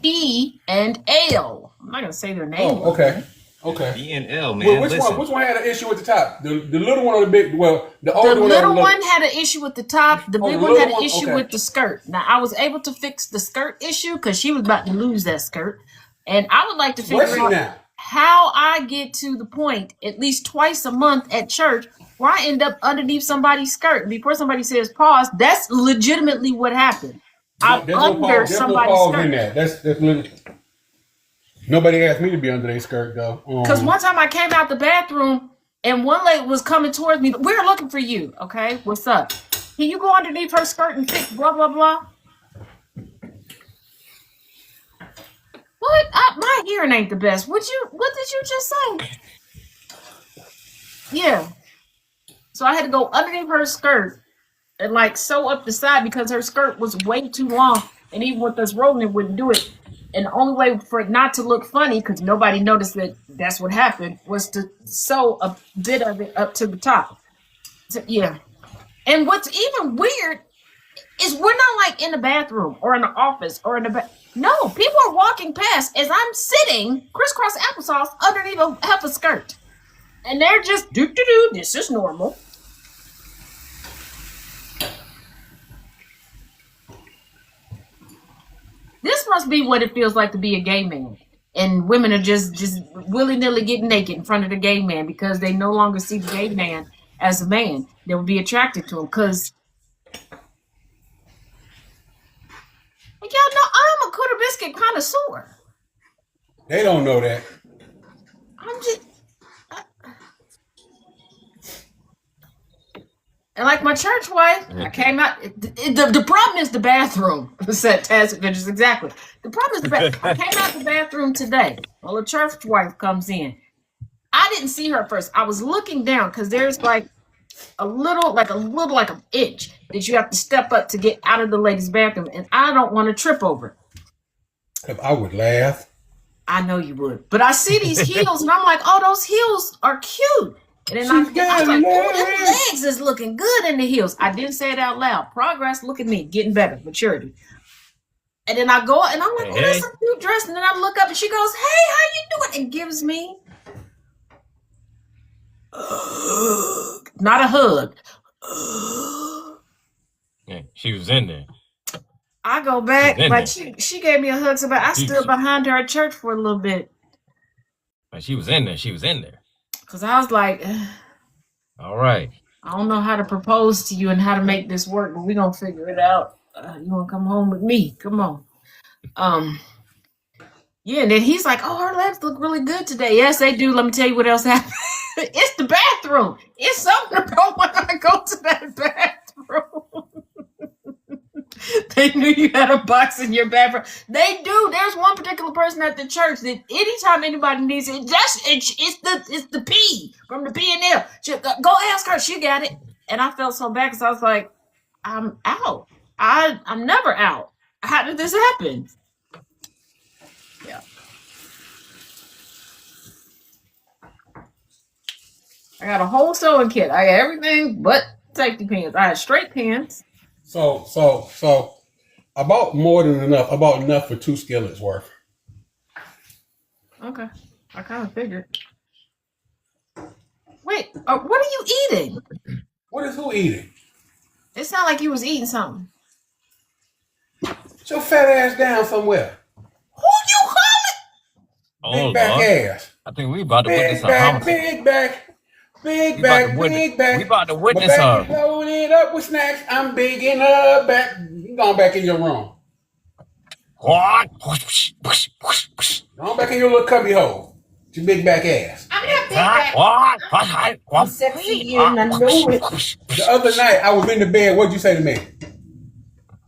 P and L. I'm not gonna say their name. Oh, okay. Okay. P and L, man. Well, which one had an issue with the top? The little one or the big? Well, the older one. The little one had an issue with the top. The big one had an issue with the skirt. Now I was able to fix the skirt issue because she was about to lose that skirt, and I would like to figure out how I get to the point at least twice a month at church where I end up underneath somebody's skirt before somebody says pause. That's legitimately what happened. I'm under somebody's skirt. In that. That's literally. Nobody asked me to be under their skirt though. Because one time I came out the bathroom and one lady was coming towards me. We're looking for you. Okay, what's up? Can you go underneath her skirt and fix blah blah blah? What? My hearing ain't the best. What did you just say? Yeah. So I had to go underneath her skirt and like sew up the side because her skirt was way too long, and even with us rolling, it wouldn't do it. And the only way for it not to look funny, because nobody noticed that that's what happened, was to sew a bit of it up to the top. So, yeah. And what's even weird is we're not like in the bathroom or in the office or in the no, people are walking past as I'm sitting crisscross applesauce underneath half a skirt. And they're just do, this is normal. This must be what it feels like to be a gay man. And women are just willy-nilly getting naked in front of the gay man because they no longer see the gay man as a man. They will be attracted to him because y'all know I'm a Quarter Biscuit connoisseur. They don't know that. I'm just and like my church wife, I came out. The problem is the bathroom. Said Taz Adventures exactly. The problem is the bathroom. I came out the bathroom today. Well, the church wife comes in. I didn't see her at first. I was looking down because there's like an inch that you have to step up to get out of the ladies' bathroom, and I don't want to trip over. I would laugh. I know you would, but I see these heels, and I'm like, oh, those heels are cute. And then I was like, oh, them legs is looking good in the heels. I didn't say it out loud. Progress, look at me, getting better, maturity. And then I go, and I'm like, oh, that's a cute dress. And then I look up, and she goes, hey, how you doing? And gives me not a hug. Yeah, she was in there. I go back, like she gave me a hug. So I stood behind her at church for a little bit. Like she was in there. She was in there. Because I was like, all right. I don't know how to propose to you and how to make this work, but we're going to figure it out. You want to come home with me? Come on. Yeah, and then he's like, oh, her legs look really good today. Yes, they do. Let me tell you what else happened. It's the bathroom. It's something about when I go to that bathroom. They knew you had a box in your bathroom. They do. There's one particular person at the church that anytime anybody needs it, it's the P from the P and L. Go ask her. She got it. And I felt so bad because I was like, I'm out. I'm never out. How did this happen? Yeah. I got a whole sewing kit. I got everything but safety pins. I had straight pins. So I bought more than enough. I bought enough for 2 skillets worth. Okay. I kind of figured. Wait, what are you eating? What is who eating? It sounded like you was eating something. Sit your fat ass down somewhere. Who you Oh Big back Lord, ass. I think we about to witness Big a back, homicide. big back. Big We about to back, witness. big We back. about to My witness back a is loaded up with snacks. I'm big in the back. You going back in your room. what? Go back in your little cubby hole. It's your big back ass. I'm not big back. What? I'm sexy and I know it. The other night, I was in the bed. What'd you say to me?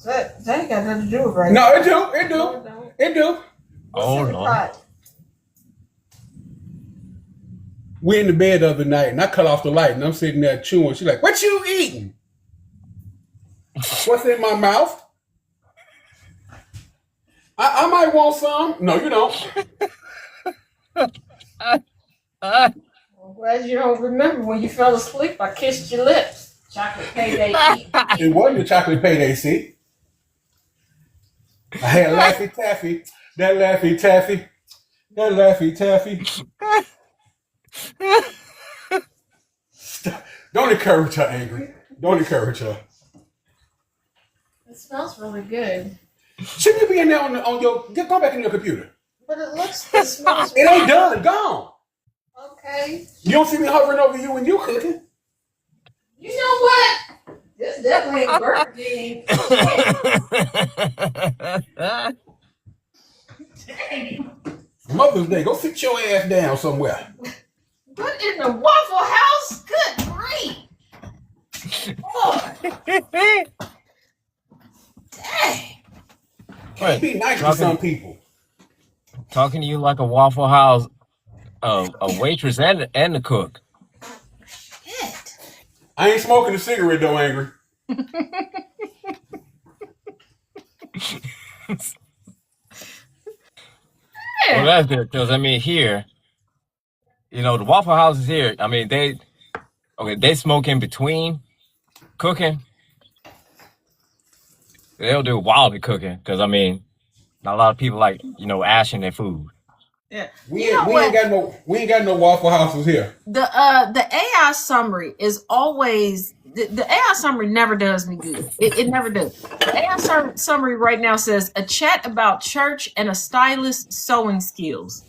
That ain't got nothing to do with right. No, it do. It do. No, it don't. It do. Oh Lord. We in the bed the other night, and I cut off the light, and I'm sitting there chewing. She's like, "What you eating? What's in my mouth? I might want some. No, you don't. I'm glad you don't remember when you fell asleep. I kissed your lips. Chocolate payday eat. It wasn't the chocolate payday, see? I had Laffy Taffy. That Laffy Taffy. That Laffy Taffy. Stop. Don't encourage her, Angry. Don't encourage her. It smells really good. Shouldn't you be in there on your... Go back in your computer. But it smells It ain't done. Gone. okay. You don't see me hovering over you when you cooking. You know what? This definitely ain't Burger King. Mother's Day. Go sit your ass down somewhere. What in the Waffle House? Good grief. Oh, dang. Can't be nice to some people. Talking to you like a Waffle House, a waitress and the cook. Shit. I ain't smoking a cigarette though, Angry. Well, that's good because I mean here, you know, the Waffle Houses here. I mean they smoke in between cooking. They'll do while they're cooking because I mean, not a lot of people like ashing their food. Yeah. We ain't got no Waffle Houses here. The AI summary is always the AI summary never does me good. It never does. The AI summary right now says a chat about church and a stylist's sewing skills.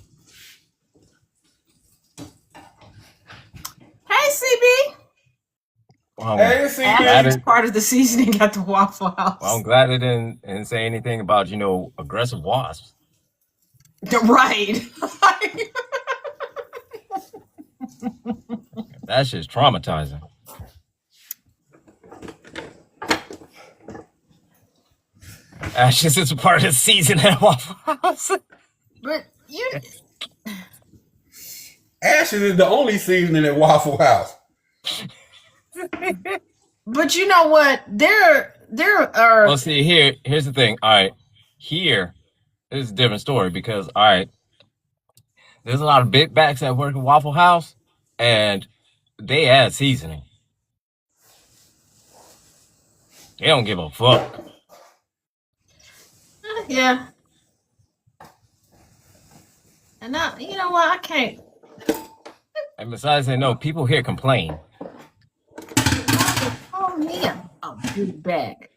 Hey CB. Hey, CB. Ash is part of the seasoning at the Waffle House. Well, I'm glad it didn't say anything about aggressive wasps. Right. That's just traumatizing. Ashes is a part of the season at Waffle House. But you Ashes is the only seasoning at Waffle House. But you know what? There are. Well, see, here's the thing. All right, here is a different story because all right, there's a lot of big backs that work at Waffle House, and they add seasoning. They don't give a fuck. Yeah. And you know what? I can't. And besides, they know people here complain. Oh yeah, a big bag.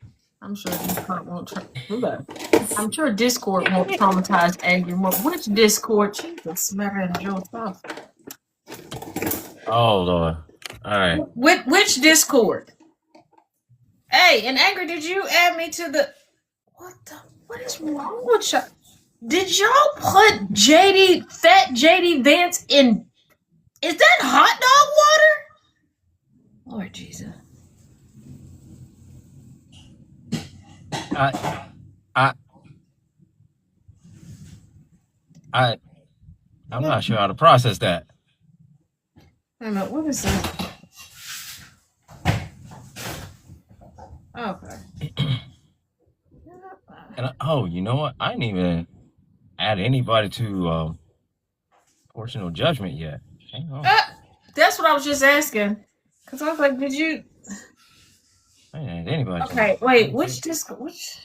I'm sure Discord won't. I'm sure Discord won't traumatize Angry more. Which Discord? Jesus, smatter and Joe stuff. Oh Lord! All right. Which Discord? Hey, and Angry, did you add me to the? What is wrong with y'all? Did y'all put Fat JD Vance in? Is that hot dog water? Lord Jesus. I'm not sure how to process that. Wait a minute, what is that? Okay. And you know what? I didn't even add anybody to portional judgment yet. Hang on. That's what I was just asking. Because I was like, did you? I didn't add anybody. Okay, wait, which Discord? Which?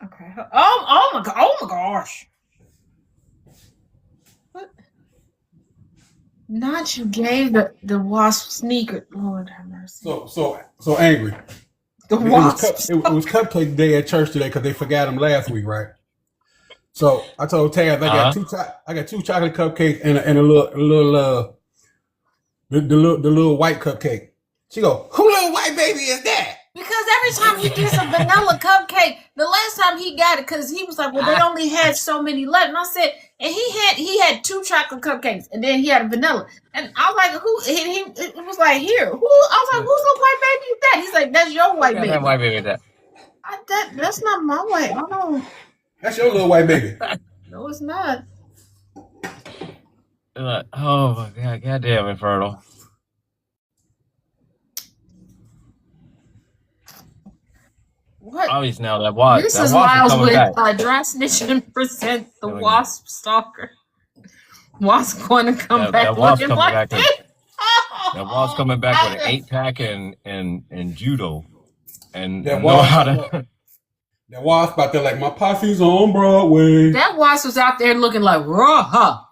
Okay. Oh my gosh. What? Not you gave the wasp sneaker. Lord have mercy. So angry. The wasp. It was cupcake day at church today because they forgot them last week, right? So I told Taz I got two chocolate cupcakes and a little the little white cupcake. She go, who little white baby is that? Because every time he gets a vanilla cupcake, the last time he got it, because he was like, well, they only had so many left. And I said, and he had two chocolate cupcakes, and then he had a vanilla. And I was like, who? It was like, here. Who? I was like, whose little white baby is that? He's like, that's your white baby. That white baby is that? That's not my white. I don't. That's your little white baby. No, it's not. Oh my God! Goddamn, infertile. What? Obviously now that wasp. This that is wasp Miles is with back. Dry Snitch and Present the Wasp Stalker. Wasp going to come back That wasp looking coming like back. this. That wasp coming back with an 8-pack and judo, and That know wasp, how to. that wasp out there like my posse's on Broadway. That wasp was out there looking like raw,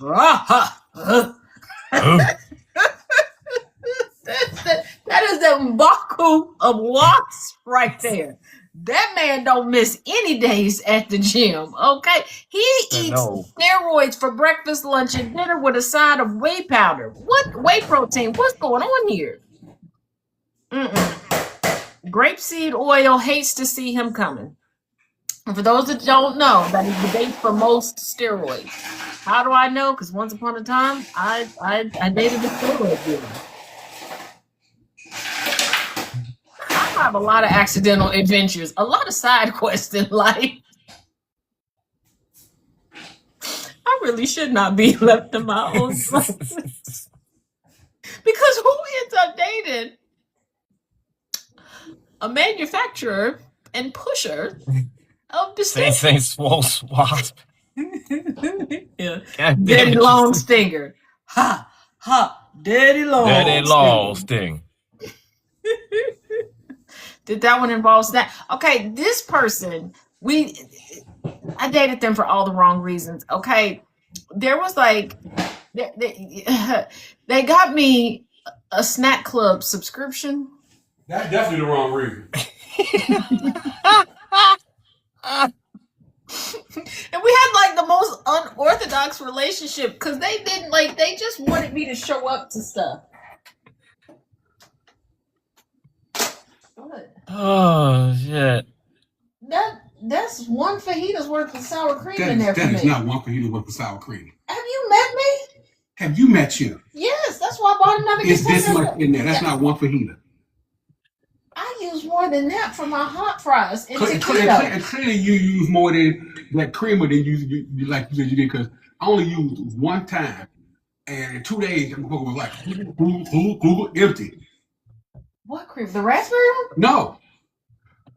raw. That is the Mbaku of wasps right there. That man don't miss any days at the gym, okay? He eats steroids for breakfast, lunch, and dinner with a side of whey powder. What whey protein? What's going on here? Grapeseed oil hates to see him coming. And for those that don't know, that is the base for most steroids. How do I know? Because once upon a time, I dated a steroid dealer. I have a lot of accidental adventures, a lot of side quests in life. I really should not be left to my own devices. Because who ends up dating a manufacturer and pusher of the Same swole wasp. Yeah. Daddy long stinger. Ha ha. Daddy long sting. Did that one involve snap? Okay, this person, I dated them for all the wrong reasons. Okay, there was like, they got me a snack club subscription. That's definitely the wrong reason. And we had like the most unorthodox relationship because they didn't like, they just wanted me to show up to stuff. What? Oh shit! That's one fajita's worth of sour cream in there for me. That is not one fajita's worth of sour cream. Have you met me? Have you met you? Yes, that's why I bought another. It's this much in there. That's not one fajita. I use more than that for my hot fries and clearly you use more than that creamer than you like you said you did, because I only used one time, and in 2 days it was like empty. What cream? The raspberry one? No,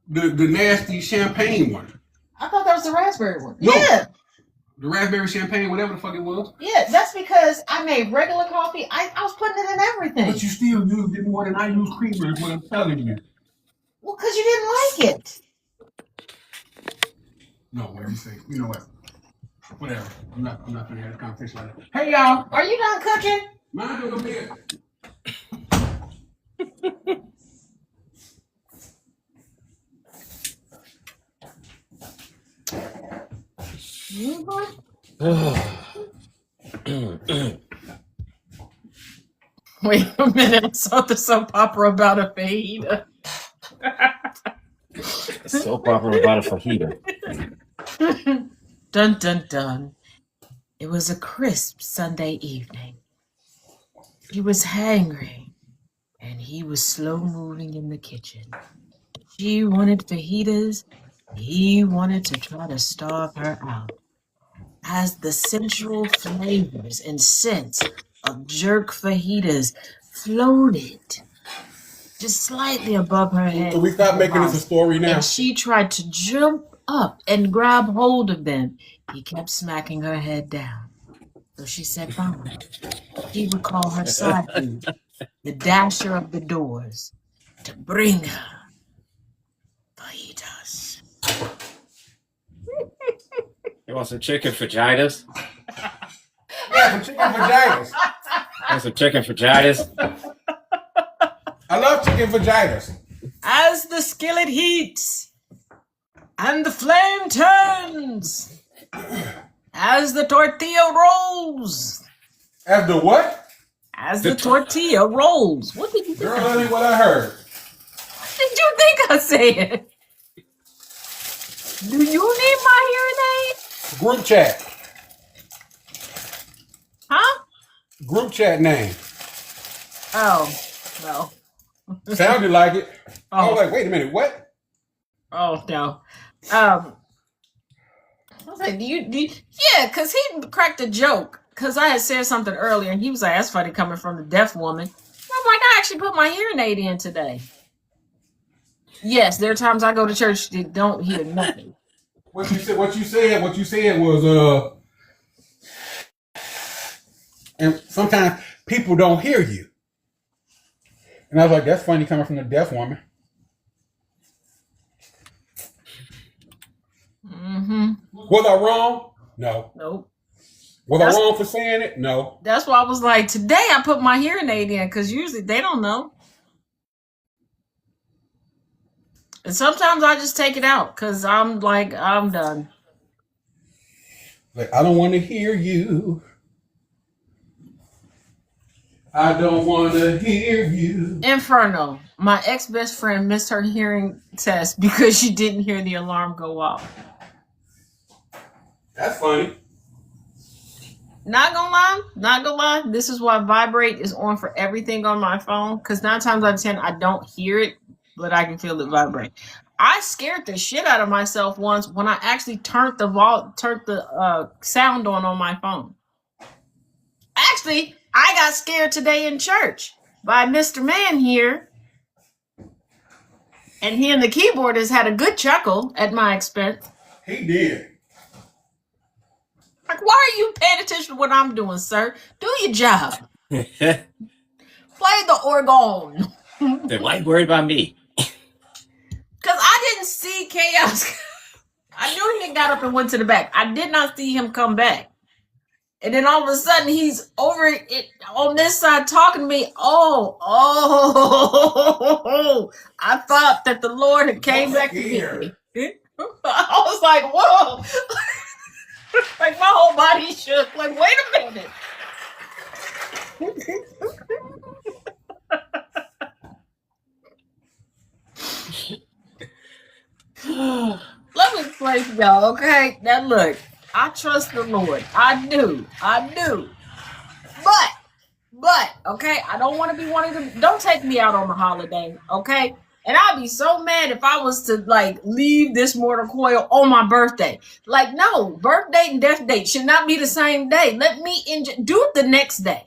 the nasty champagne one. I thought that was the raspberry one. No. Yeah. The raspberry champagne, whatever the fuck it was. Yeah, that's because I made regular coffee. I was putting it in everything. But you still used it more than I use creamer, is what I'm telling you. Well, because you didn't like it. No, what you say? You know what? Whatever. I'm not gonna have a conversation like that. Hey y'all! Are you done cooking? Mind you, come here. Wait a minute. I saw the soap opera about a fajita. Soap opera about a fajita. Dun dun dun. It was a crisp Sunday evening. He was hangry, and he was slow moving in the kitchen. She wanted fajitas. He wanted to try to starve her out. As the sensual flavors and scents of jerk fajitas floated just slightly above her head. So we stop making this a story now. And she tried to jump up and grab hold of them. He kept smacking her head down. So she said, fine. He would call her side food, the dasher of the doors, to bring her fajitas. want some chicken fajitas? Yeah, some chicken vaginas. Want some chicken fajitas? I love chicken vaginas. As the skillet heats and the flame turns, as the tortilla rolls, As the what? as the tortilla rolls. What did you think? Girl, that ain't what I heard. What did you think I said? Do you need my hearing aid? Group chat. Huh? Group chat name. Oh, no. Sounded like it. I Oh, was like, wait a minute, what? oh no. I was like, yeah, because he cracked a joke. Because I had said something earlier, and he was like, that's funny coming from the deaf woman. And I'm like, I actually put my hearing aid in today. Yes, there are times I go to church that don't hear nothing. What you said was and sometimes people don't hear you. And I was like, that's funny coming from the deaf woman. Mm-hmm. Was I wrong? No. Nope. Was I wrong for saying it? No. That's why I was like, today I put my hearing aid in, because usually they don't know. And sometimes I just take it out, because I'm like, I'm done. Like, I don't want to hear you. I don't want to hear you. Inferno. My ex-best friend missed her hearing test because she didn't hear the alarm go off. That's funny. Not gonna lie. This is why vibrate is on for everything on my phone. Because 9 times out of 10, I don't hear it, but I can feel it vibrate. I scared the shit out of myself once when I actually turned the sound on my phone. Actually, I got scared today in church by Mr. Man here. And he and the keyboardist had a good chuckle at my expense. He did. Like, why are you paying attention to what I'm doing, sir? Do your job. Play the organ. Then why are you worried about me? Because I didn't see Chaos. I knew he got up and went to the back. I did not see him come back. And then all of a sudden, he's over it on this side talking to me. Oh, I thought that the Lord had came back to get me. I was like, whoa. Like, my whole body shook. Like, wait a minute. Let me explain to y'all, okay? Now, look. I trust the Lord. I do. But, okay, I don't want to be one of them. Don't take me out on the holiday, okay? And I'd be so mad if I was to, like, leave this mortal coil on my birthday. Like, no, birth date and death date should not be the same day. Let me do it the next day.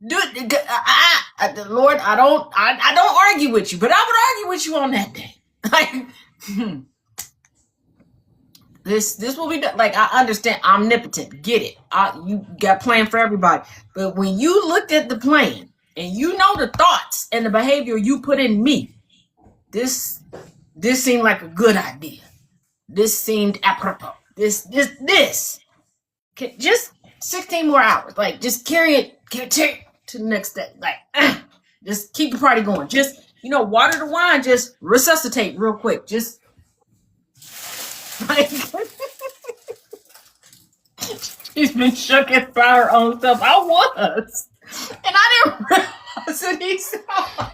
Do it. Lord, I don't argue with you, but I would argue with you on that day. Like, This will be done. Like, I understand, omnipotent, get it. You got plan for everybody. But when you looked at the plan and you know the thoughts and the behavior you put in me, this seemed like a good idea. This seemed apropos. This. Just 16 more hours. Like, just carry it to the next day. Like, just keep the party going. Just, water the wine. Just resuscitate real quick. Just. Like, she's been shook at by her own stuff. I was. And I didn't realize that he saw.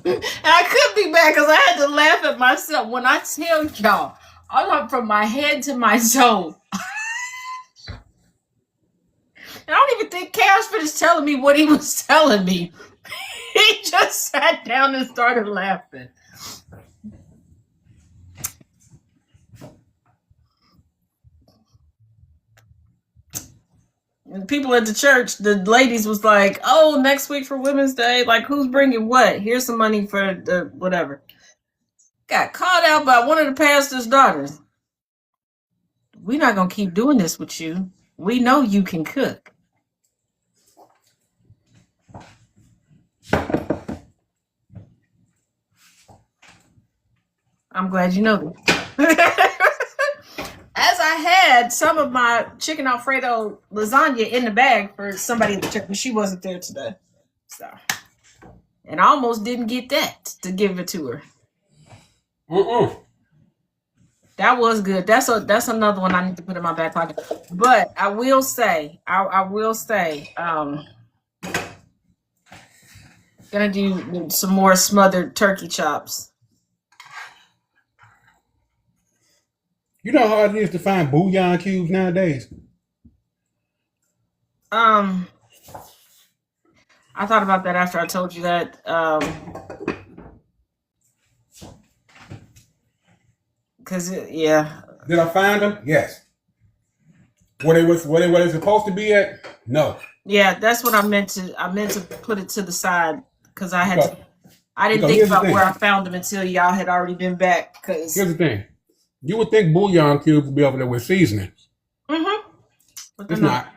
And I could be bad because I had to laugh at myself. When I tell y'all, I went from my head to my toe. And I don't even think Chaos finished telling me what he was telling me. He just sat down and started laughing. And people at the church, the ladies was like, oh, next week for Women's Day, like, who's bringing what? Here's some money for the whatever. Got called out by one of the pastor's daughters. We're not going to keep doing this with you. We know you can cook. I'm glad you know that. As I had some of my chicken Alfredo lasagna in the bag for somebody at the church, but she wasn't there today. So, and I almost didn't get that to give it to her. That was good. That's another one I need to put in my back pocket. But I will say, gonna do some more smothered turkey chops. You know how hard it is to find bouillon cubes nowadays? I thought about that after I told you that. Yeah. Did I find them? Yes. Where they supposed to be at? No. Yeah, that's what I meant to put it to the side because I didn't think about where I found them until y'all had already been back. Because here's the thing, you would think bouillon cubes would be over there with seasoning. But it's not.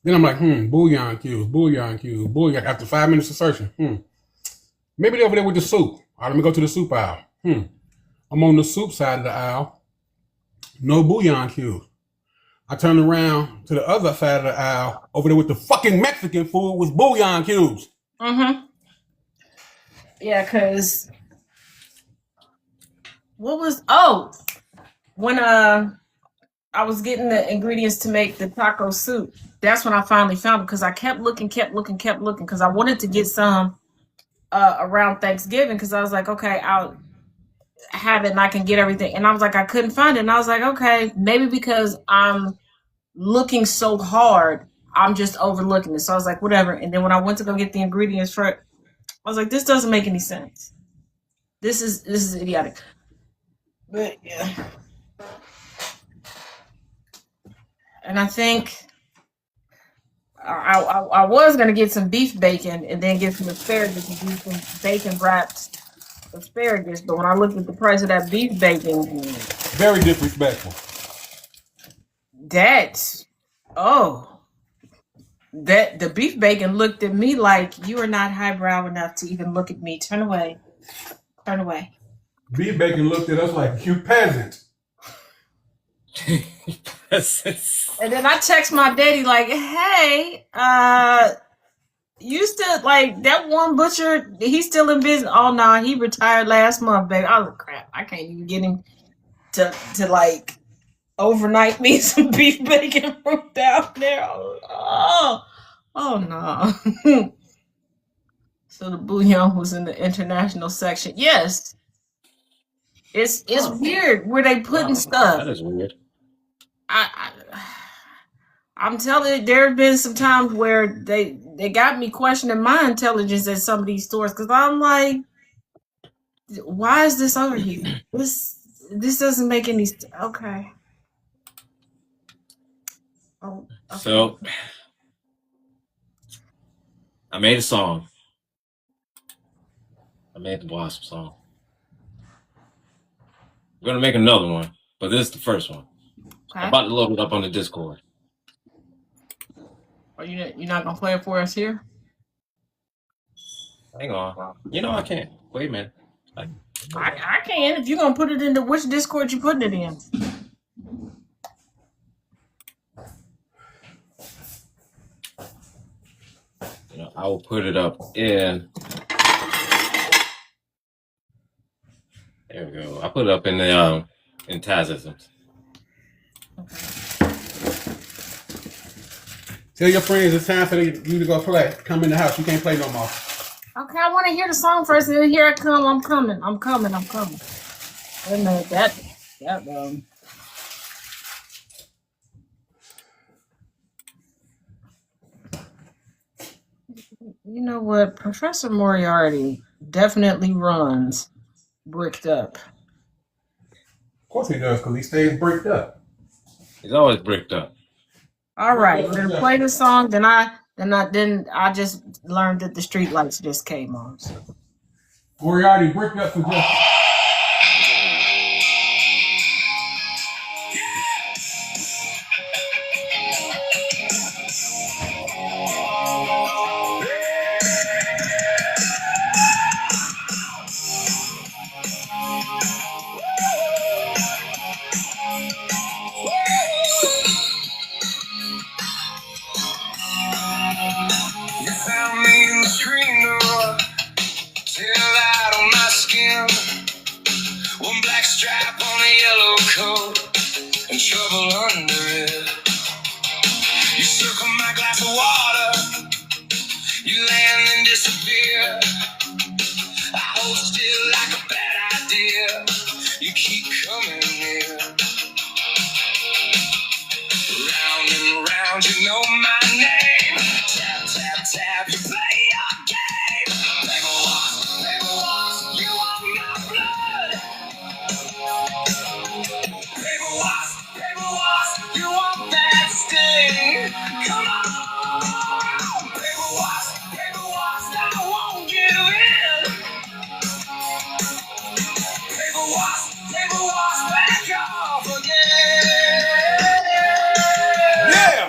Then I'm like, bouillon cubes. After 5 minutes of searching, maybe they're over there with the soup. All right, let me go to the soup aisle. I'm on the soup side of the aisle. No bouillon cubes. I turn around to the other side of the aisle, over there with the fucking Mexican food with bouillon cubes. Yeah, because when I was getting the ingredients to make the taco soup, that's when I finally found them because I kept looking because I wanted to get some around Thanksgiving because I was like, okay, I'll have it and I can get everything. And I was like, I couldn't find it. And I was like, okay, maybe because I'm looking so hard, I'm just overlooking it. So I was like, whatever. And then when I went to go get the ingredients for it, I was like, this doesn't make any sense. This is idiotic. But yeah. And I think I was gonna get some beef bacon and then get some asparagus and do some bacon wrapped asparagus. But when I looked at the price of that beef bacon, very disrespectful. The beef bacon looked at me like you are not highbrow enough to even look at me. Turn away. Beef bacon looked at us like you peasants. And then I text my daddy like, hey, you still like that one butcher, he's still in business. Oh no, he retired last month, baby. I was like, crap, I can't even get him to like overnight me some beef bacon from down there. Oh no. So the bouillon was in the international section. Yes. It's weird where they putting stuff. That is weird. I'm telling you, there have been some times where they got me questioning my intelligence at some of these stores because I'm like, why is this over here? This doesn't make any sense. Okay. Oh, okay. So I made a song. I made the Wasp song. I'm gonna make another one, but this is the first one. Okay. I'm about to load it up on the Discord. Are you're not gonna play it for us here? Hang on. You know I can't. Wait a minute. I can if you're gonna put it into which Discord you putting it in. I will put it up in. There we go. I put it up in the in Tazisms. Tell your friends it's time for you to go play. Come in the house. You can't play no more. Okay, I want to hear the song first, and then here I come. I'm coming. Wait a minute, that You know what? Professor Moriarty definitely runs bricked up. Of course he does, because he stays bricked up. He's always bricked up. All right, we're gonna play the song. Then I just learned that the street lights just came on. So. Moriarty bricked up for just. severe. I hold still like a bad idea. You keep coming here. Round and round, you know my name. Tap, tap, tap, you play your game. Paper wasp, you want my blood. Paper wasp, you want that sting. Come on. Paper wasp, I won't give in. Paper wasp, back off again. Yeah.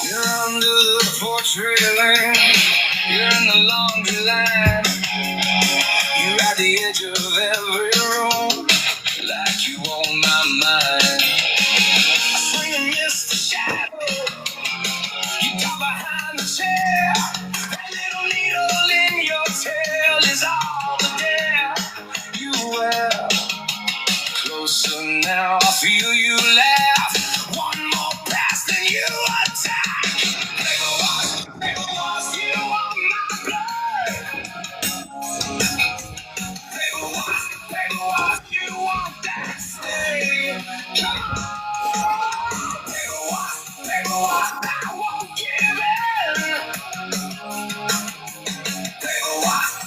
You're under the porch railing. You're in the laundry line. You're at the edge of every room, like you own my mind. I swing and miss the shadow. You got behind the chair. That little needle in your tail is all the dare you wear. Closer now, I feel you laugh. One more pass, then you attack. Paper wasp, you want my blood. Paper wasp, you want that sting. Come on. Paper wasp, I won't give in. Paper wasp,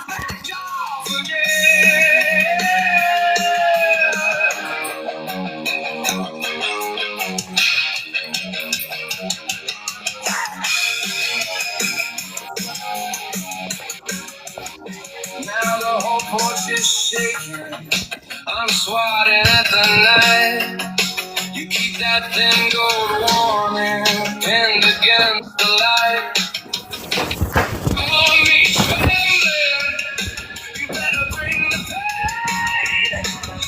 back off again. Now the whole porch is shaking. I'm swatting at the night. You keep that thing gold warming, pinned against the light. On me trembling, you better bring the pain.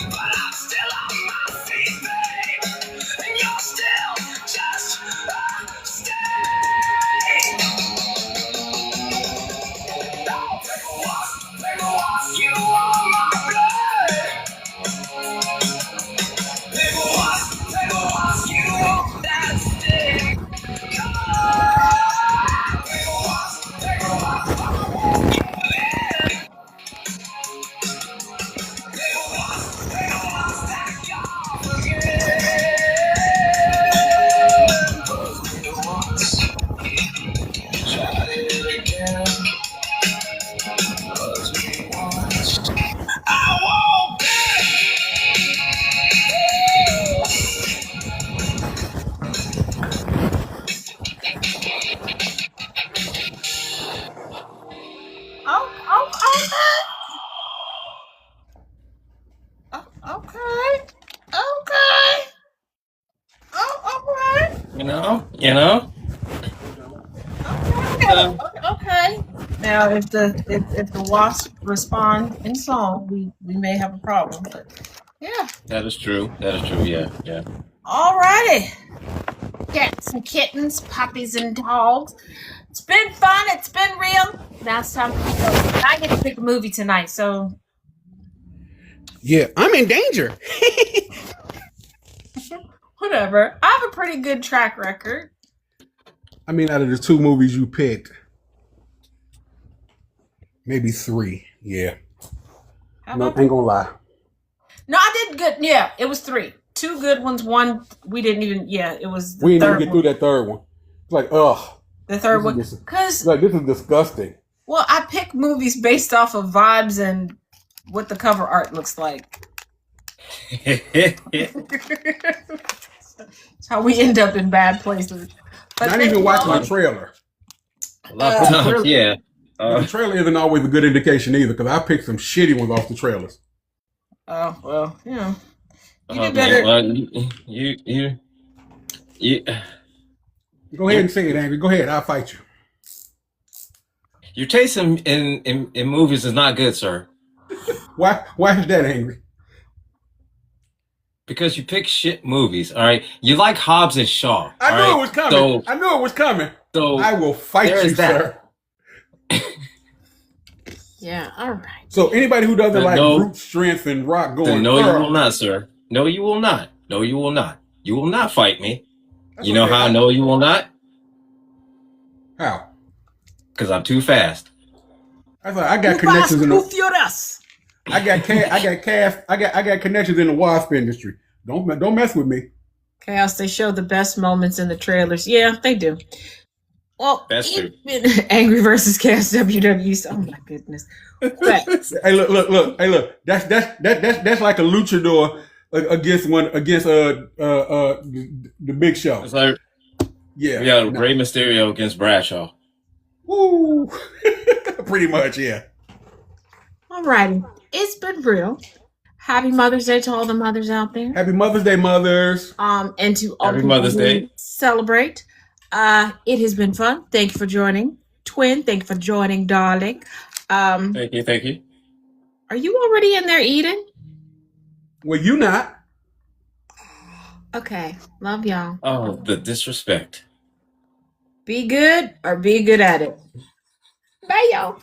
But I'm still on my feet, babe, and you're still just a stain. Oh, paper wasp, you want my blood. Paper wasp, you want that sting. Come on. Paper wasp, I won't give in. Paper wasp, back off again. Put me once, try it again. Buzz me once, I won't bend. Oh, okay. Okay. Oh, okay. You know. Okay. Now, if the wasp respond in song, we may have a problem. But yeah. That is true. Yeah. Alrighty. Cats and kittens, puppies and dogs. It's been fun. It's been real. Now it's time for me to go. I get to pick a movie tonight, so Yeah, I'm in danger. whatever. I have a pretty good track record. I mean, out of the two movies you picked, maybe three. Yeah. How No, about ain't gonna lie. No, I did good. Yeah, it was three. Two good ones. One we didn't even. Yeah, it was the We didn't even third get one. through that third one. It's like, ugh. The third This one, is because like this is disgusting. well, I pick movies based off of vibes and what the cover art looks like. That's how we end up in bad places. But Not then, even watching the trailer. Yeah. The trailer isn't always a good indication either, because I picked some shitty ones off the trailers. Oh well, yeah. You Oh, do better. man, well, you. Go ahead and say it, Angry. Go ahead. I'll fight you. Your taste in movies is not good, sir. Why is that, Angry? Because you pick shit movies. All right, you like Hobbs and Shaw. I knew all it was right? coming. I knew it was coming. So I will fight there's you, that. sir. Yeah, all right. So anybody who doesn't like No. brute strength and rock going, No, you will not, sir. No, you will not. No, you will not. You will not fight me. That's You know okay. how I know you will not? How? Because I'm too fast. I thought I got Too fast, connections in too the. furious. I got connections in the wasp industry. Don't mess with me. Chaos, they show the best moments in the trailers. Yeah, they do. Well, That's true. Angry versus Chaos WWE. Oh my goodness. But Hey, look. Hey, look. That's like a luchador against the Big Show. It's like Yeah. we got No. Rey Mysterio against Bradshaw. Woo. Pretty much, yeah. alrighty. It's been real. Happy Mother's Day to all the mothers out there. Happy Mother's Day, mothers. And to all Happy people Mother's who Day. celebrate. It has been fun. Thank you for joining. Twin, thank you for joining, darling. Thank you. Are you already in there eating? Well, you not. Okay. Love y'all. Oh, the disrespect. Be good or be good at it. Bye, y'all.